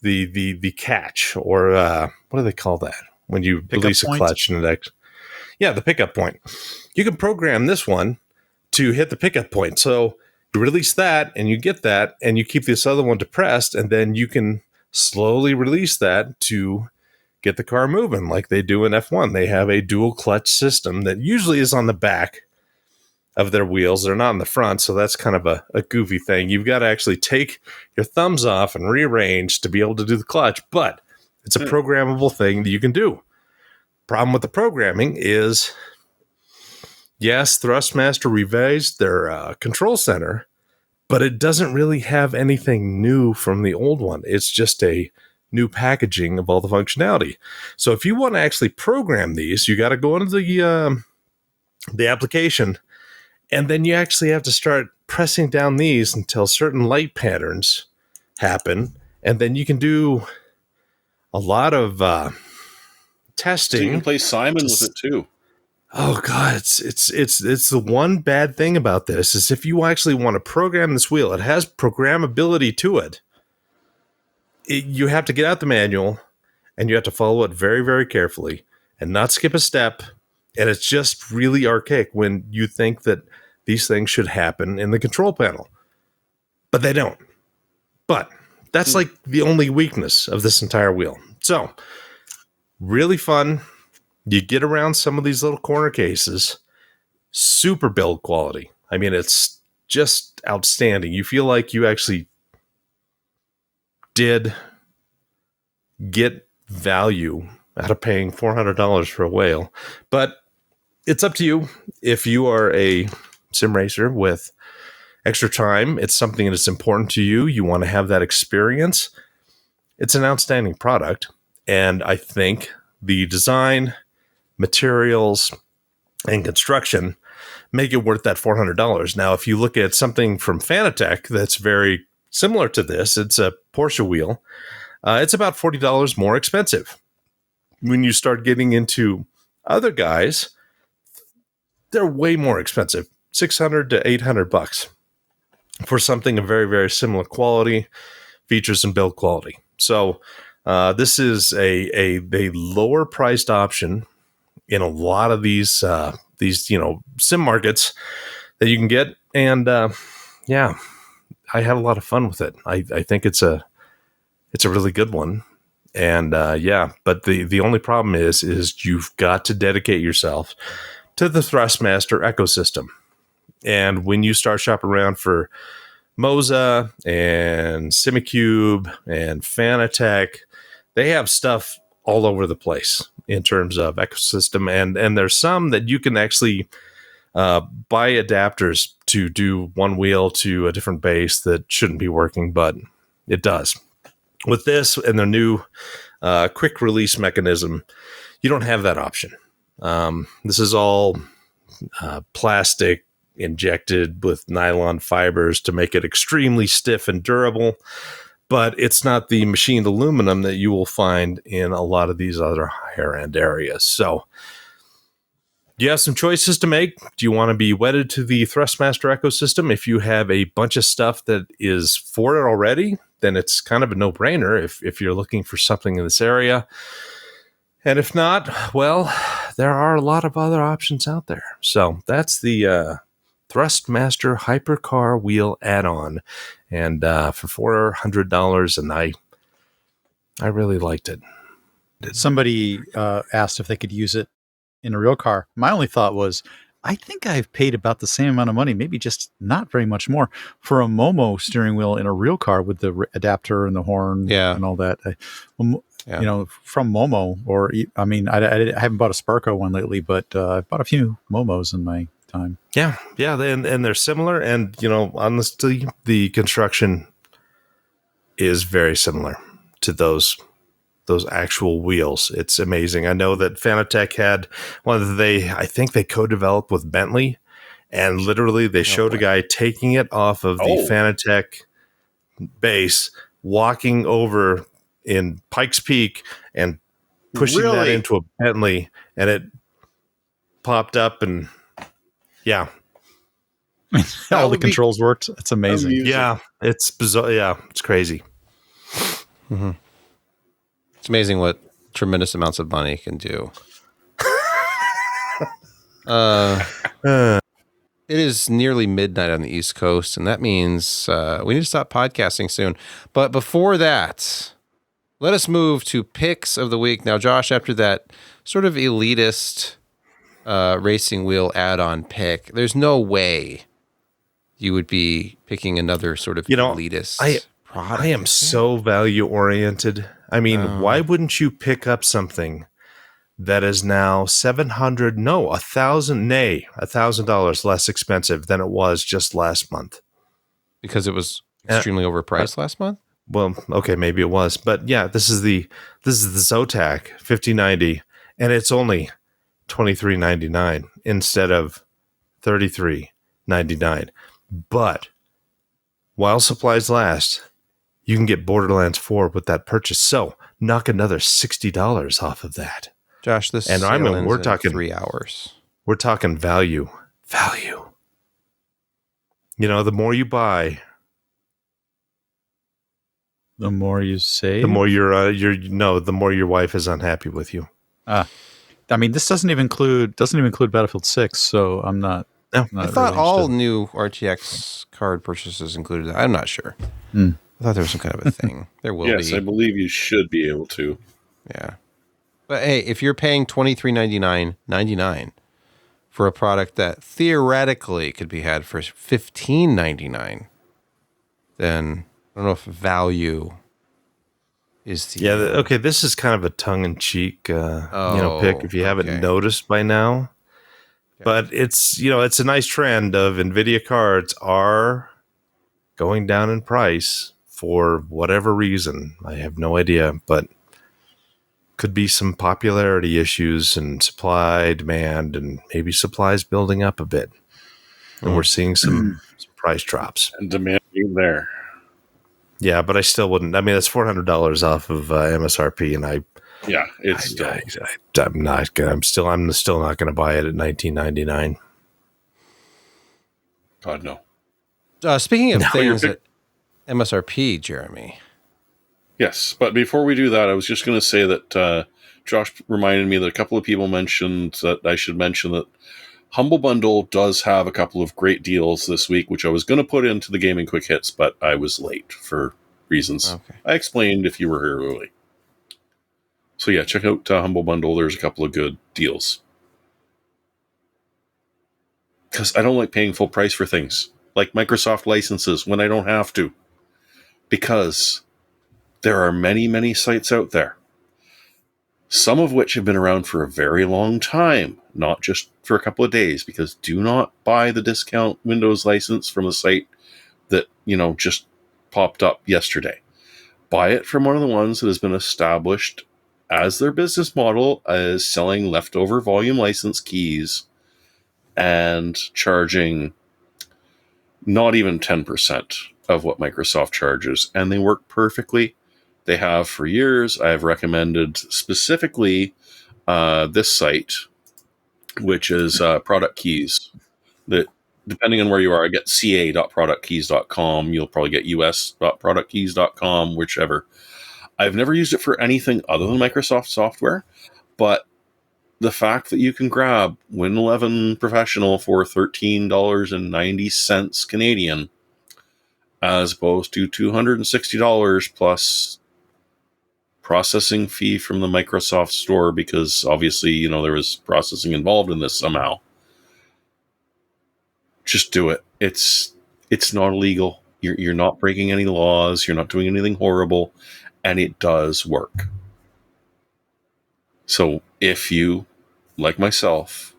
S3: the catch, or what do they call that? When you release a clutch and the pickup point. You can program this one to hit the pickup point. So you release that and you get that, and you keep this other one depressed, and then you can slowly release that to get the car moving like they do in F1. They have a dual clutch system that usually is on the back of their wheels. They're not in the front, so that's kind of a goofy thing. You've got to actually take your thumbs off and rearrange to be able to do the clutch, but it's a programmable thing that you can do. Problem with the programming is, yes, Thrustmaster revised their control center, but it doesn't really have anything new from the old one. It's just a new packaging of all the functionality. So if you want to actually program these, you got to go into the application, and then you actually have to start pressing down these until certain light patterns happen, and then you can do a lot of testing.
S2: So you can play Simon with it too.
S3: Oh God, it's the one bad thing about this is if you actually want to program this wheel, it has programmability to it. You have to get out the manual and you have to follow it very, very carefully and not skip a step. And it's just really archaic when you think that these things should happen in the control panel, but they don't. But that's like the only weakness of this entire wheel. So really fun. You get around some of these little corner cases, super build quality. I mean, it's just outstanding. You feel like you actually did get value out of paying $400 for a whale, but it's up to you. If you are a sim racer with extra time, it's something that's important to you, you want to have that experience, it's an outstanding product. And I think the design, materials, and construction make it worth that $400. Now, if you look at something from Fanatec that's very similar to this, it's a Porsche wheel, it's about $40 more expensive. When you start getting into other guys, they're way more expensive, $600 to $800 for something of very, very similar quality, features, and build quality. So this is a lower priced option in a lot of these sim markets that you can get, and I had a lot of fun with it. I think it's a really good one, and but the only problem is you've got to dedicate yourself to the Thrustmaster ecosystem. And when you start shopping around for Moza and Simicube and Fanatec, they have stuff all over the place in terms of ecosystem. And there's some that you can actually buy adapters to do one wheel to a different base that shouldn't be working, but it does. With this and the new quick release mechanism, you don't have that option. This is all plastic injected with nylon fibers to make it extremely stiff and durable, but it's not the machined aluminum that you will find in a lot of these other higher end areas. So you have some choices to make. Do you want to be wedded to the Thrustmaster ecosystem? If you have a bunch of stuff that is for it already, then it's kind of a no-brainer if you're looking for something in this area. And if not, well, there are a lot of other options out there. So that's the Thrustmaster Hypercar wheel add-on, and for $400, and I really liked it.
S4: Somebody asked if they could use it in a real car. My only thought was I think I've paid about the same amount of money, maybe just not very much more, for a Momo steering wheel in a real car with the adapter and the horn and all that. You know, from Momo, or I mean, I haven't bought a Sparco one lately, but I've bought a few Momos in my time.
S3: Yeah, and they're similar, and you know, honestly, the construction is very similar to those actual wheels. It's amazing. I know that Fanatec had one that I think they co-developed with Bentley, and literally they showed a guy taking it off of the Fanatec base, walking over in Pikes Peak and pushing that into a Bentley, and it popped up, and
S4: all the controls worked. It's amazing.
S3: Yeah, it's bizarre. Yeah, it's crazy.
S1: Mm-hmm. It's amazing what tremendous amounts of money can do. It is nearly midnight on the East Coast, and that means we need to stop podcasting soon. But before that, let us move to picks of the week. Now, Josh, after that sort of elitist racing wheel add-on pick, there's no way you would be picking another sort of elitist product.
S3: I am so value-oriented. I mean, why wouldn't you pick up something that is now $1,000 less expensive than it was just last month?
S1: Because it was extremely overpriced last month?
S3: Well, okay, maybe it was. But yeah, this is the Zotac 5090, and it's only $23.99 instead of $33.99. But while supplies last, you can get Borderlands 4 with that purchase. So knock another $60 off of that.
S1: Josh, this
S3: and I mean, we're talking
S1: 3 hours.
S3: We're talking value. You know, the more you buy,
S4: the more you save.
S3: The more the more your wife is unhappy with you.
S4: I mean, this doesn't even include Battlefield 6, so I'm not.
S1: No, I thought all new RTX card purchases included that. I'm not sure. I thought there was some kind of a thing. There will be.
S2: Yes, I believe you should be able to.
S1: Yeah. But hey, if you're paying $23.99 for a product that theoretically could be had for $15.99, then I don't know if value is the...
S3: Yeah, okay, this is kind of a tongue-in-cheek pick if you haven't noticed by now. Okay. But it's a nice trend of NVIDIA cards are going down in price for whatever reason. I have no idea, but could be some popularity issues and supply, demand, and maybe supplies building up a bit. And we're seeing some price drops.
S2: And demand being there.
S3: Yeah, but I still wouldn't. I mean, that's $400 off of MSRP, and I'm not gonna. I'm still not going to buy it at $19.99.
S2: God no.
S1: Speaking of things at MSRP, Jeremy.
S2: Yes, but before we do that, I was just going to say that Josh reminded me that a couple of people mentioned that I should mention that Humble Bundle does have a couple of great deals this week, which I was going to put into the Gaming Quick Hits, but I was late for reasons I explained if you were here early. So yeah, check out Humble Bundle. There's a couple of good deals. Because I don't like paying full price for things, like Microsoft licenses, when I don't have to. Because there are many, many sites out there, some of which have been around for a very long time, not just for a couple of days, because do not buy the discount Windows license from a site that, just popped up yesterday. Buy it from one of the ones that has been established as their business model as selling leftover volume license keys and charging not even 10% of what Microsoft charges. And they work perfectly. They have for years. I have recommended specifically this site, which is Product Keys. That, depending on where you are, I get ca.productkeys.com. You'll probably get us.productkeys.com, whichever. I've never used it for anything other than Microsoft software, but the fact that you can grab Win 11 Professional for $13.90 Canadian, as opposed to $260 plus processing fee from the Microsoft store, because obviously, there was processing involved in this somehow. just do it. It's not illegal. You're not breaking any laws. You're not doing anything horrible, and it does work. So if you, like myself,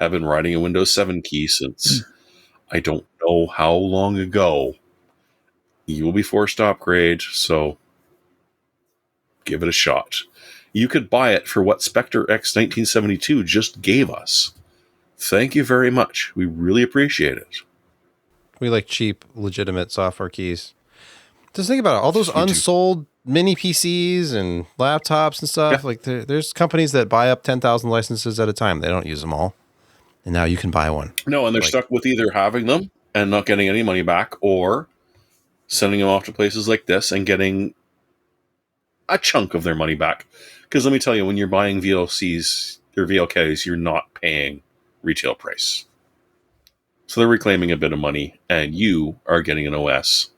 S2: have been riding a Windows 7 key since I don't know how long ago, you will be forced to upgrade. So give it a shot. You could buy it for what Spectre X 1972 just gave us. Thank you very much. We really appreciate it.
S1: We like cheap, legitimate software keys. Just think about it. All those unsold mini PCs and laptops and stuff.
S2: Yeah.
S1: Like there's companies that buy up 10,000 licenses at a time. They don't use them all. And now you can buy one.
S2: No, and they're stuck with either having them and not getting any money back, or sending them off to places like this and getting a chunk of their money back. Because let me tell you, when you're buying VLCs or VLKs, you're not paying retail price. So they're reclaiming a bit of money, and you are getting an OS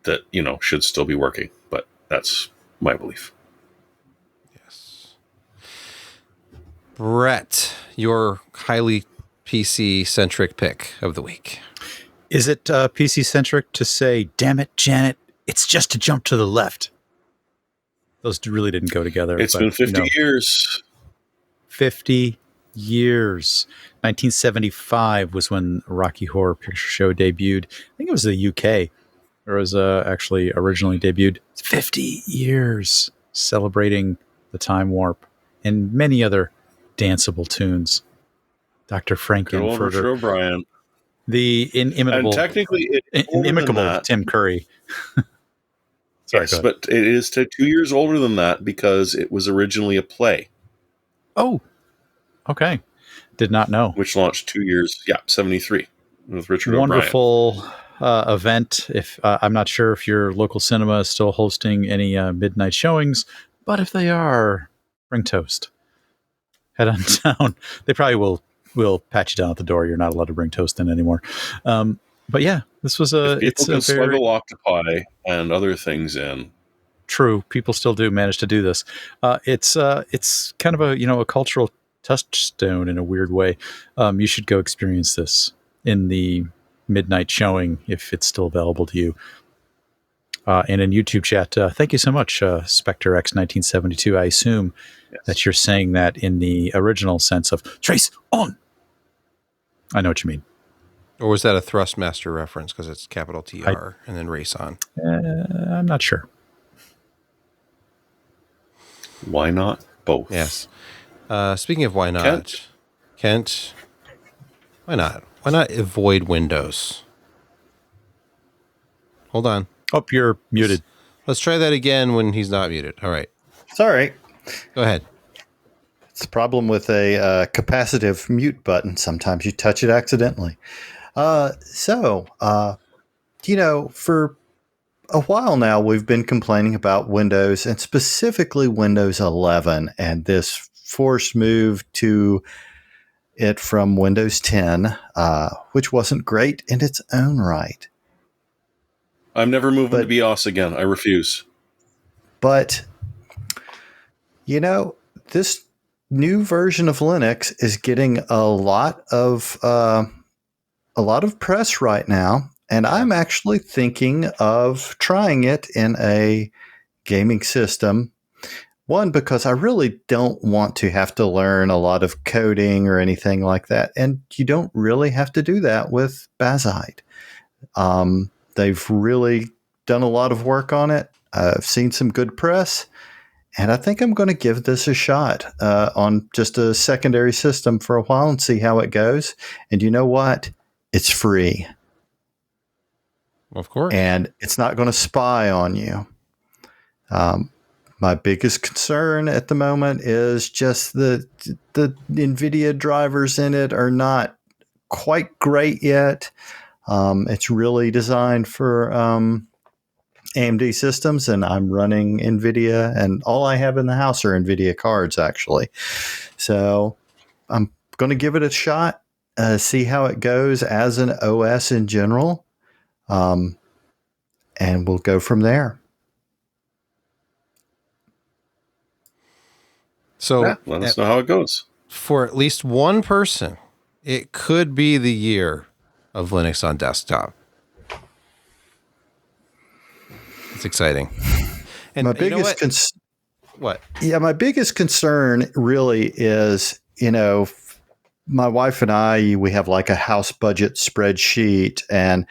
S2: that, should still be working. But that's my belief.
S1: Yes. Brett, your highly PC-centric pick of the week.
S4: Is it PC-centric to say, damn it, Janet, it's just to jump to the left? Those really didn't go together.
S2: It's been 50 years.
S4: 50 years. 1975 was when Rocky Horror Picture Show debuted. I think it was the UK. It was actually originally debuted. It's 50 years celebrating the time warp and many other danceable tunes. Dr. Frankenfurter.
S2: Richard O'Brien.
S4: The inimitable,
S2: and technically,
S4: inimicable Tim Curry. Sorry,
S2: yes, but it is 2 years older than that because it was originally a play.
S4: Oh, okay. Did not know.
S2: Which launched 2 years, 73, with Richard
S4: Wonderful event. If I'm not sure if your local cinema is still hosting any midnight showings, but if they are, bring toast. Head on down. They probably will pat you down at the door. You're not allowed to bring toast in anymore. But yeah, this was
S2: it's a smuggle octopi and other things in.
S4: True, people still do manage to do this. It's kind of a cultural touchstone in a weird way. You should go experience this in the midnight showing if it's still available to you. And in YouTube chat, thank you so much, Spectre X 1972. I assume that you're saying that in the original sense of trace on. I know what you mean.
S1: Or was that a Thrustmaster reference because it's capital TR and then race on?
S4: I'm not sure.
S2: Why not both?
S1: Yes. Speaking of why not, Kent, why not? Why not avoid Windows? Hold on.
S4: Oh, you're muted.
S1: Let's try that again when he's not muted. All right.
S5: Sorry.
S1: Go ahead.
S5: It's the problem with a capacitive mute button. Sometimes you touch it accidentally. For a while now, we've been complaining about Windows and specifically Windows 11 and this forced move to it from Windows 10, which wasn't great in its own right.
S2: I'm never moving to BIOS again. I refuse. But,
S5: this new version of Linux is getting a lot of press right now, and I'm actually thinking of trying it in a gaming system. One, because I really don't want to have to learn a lot of coding or anything like that, and you don't really have to do that with Bazite. They've really done a lot of work on it. I've seen some good press, and I think I'm going to give this a shot on just a secondary system for a while and see how it goes. And you know what? It's free.
S1: Of course.
S5: And it's not going to spy on you. My biggest concern at the moment is just the NVIDIA drivers in it are not quite great yet. It's really designed for AMD systems, and I'm running NVIDIA, and all I have in the house are NVIDIA cards, actually. So I'm going to give it a shot, see how it goes as an OS in general, and we'll go from there.
S1: So
S2: let us know how it goes.
S1: For at least one person It could be the year of Linux on desktop. It's exciting. And
S5: My
S1: you know
S5: biggest
S1: what?
S5: my biggest concern really is, my wife and I, we have like a house budget spreadsheet and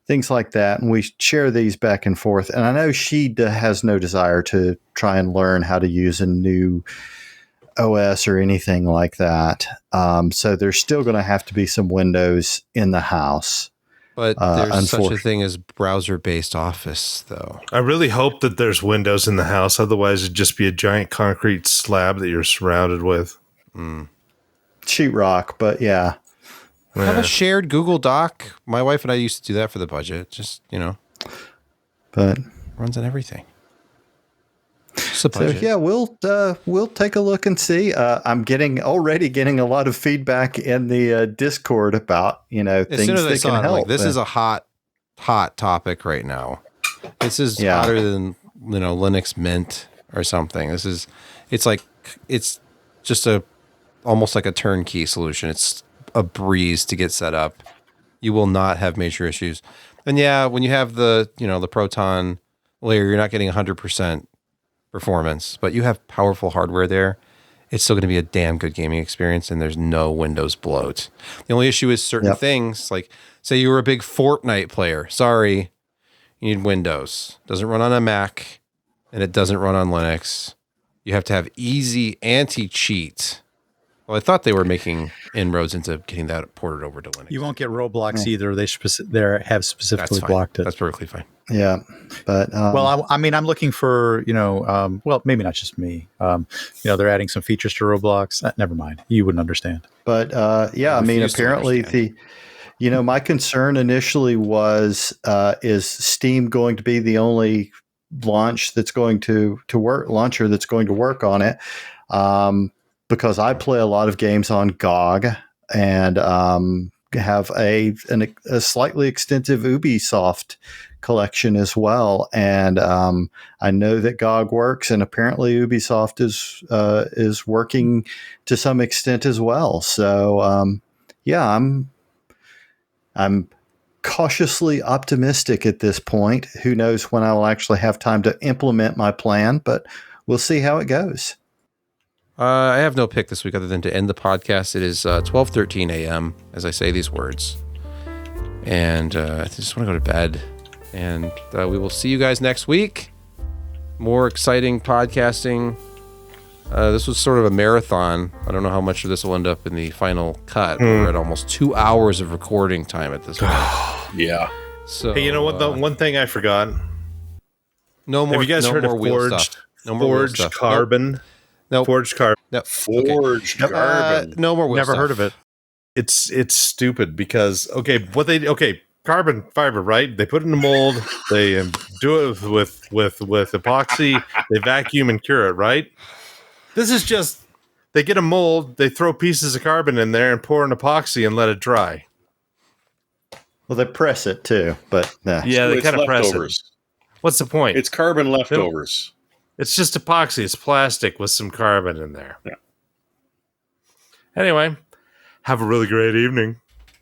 S5: things like that, and we share these back and forth. And I know she has no desire to try and learn how to use a new OS or anything like that. So there's still going to have to be some Windows in the house.
S1: But there's such a thing as browser-based Office, though.
S3: I really hope that there's windows in the house. Otherwise, it'd just be a giant concrete slab that you're surrounded with.
S5: Sheetrock, but yeah.
S1: Have a shared Google Doc. My wife and I used to do that for the budget. Just,
S5: But
S1: runs on everything.
S5: So yeah, we'll take a look and see. I'm already getting a lot of feedback in the Discord about
S1: as
S5: things
S1: soon as
S5: that can help.
S1: this is a hot topic right now. This is hotter than Linux Mint or something. It's just almost like a turnkey solution. It's a breeze to get set up. You will not have major issues. And yeah, when you have the the Proton layer, you're not getting 100% performance, but you have powerful hardware there. It's still going to be a damn good gaming experience, and there's no Windows bloat. The only issue is certain things, like say you were a big Fortnite player. Sorry, you need Windows. Doesn't run on a Mac, and it doesn't run on Linux. You have to have easy anti-cheat. Well, I thought they were making inroads into getting that ported over to Linux.
S4: You won't get Roblox either. They have specifically blocked it.
S1: That's perfectly fine.
S5: Yeah, but
S4: well, I'm looking for well, maybe not just me. They're adding some features to Roblox. Never mind, you wouldn't understand.
S5: But apparently my concern initially was is Steam going to be the only launcher that's going to work on it? Because I play a lot of games on GOG and have a slightly extensive Ubisoft collection as well. And I know that GOG works, and apparently Ubisoft is working to some extent as well. So I'm cautiously optimistic at this point. Who knows when I will actually have time to implement my plan, but we'll see how it goes.
S1: I have no pick this week other than to end the podcast. It is 12:13 a.m. as I say these words. And I just want to go to bed. And we will see you guys next week. More exciting podcasting. This was sort of a marathon. I don't know how much of this will end up in the final cut. We're at almost 2 hours of recording time at this point.
S2: Yeah.
S1: So,
S3: hey, you know what? The one thing I forgot.
S1: No more.
S3: Have you guys heard of Forged Carbon?
S1: Nope.
S3: Forged Carbon.
S1: Nope.
S2: Forged Carbon.
S1: No more.
S4: Never heard of it.
S3: It's stupid because carbon fiber, right? They put it in a mold. They do it with epoxy. They vacuum and cure it, right? This is just they get a mold. They throw pieces of carbon in there and pour an epoxy and let it dry.
S5: Well, they press it too, but
S3: yeah, they kind of press it. What's the point?
S2: It's carbon leftovers.
S3: It's just epoxy. It's plastic with some carbon in there.
S2: Yeah.
S3: Anyway, have a really great evening.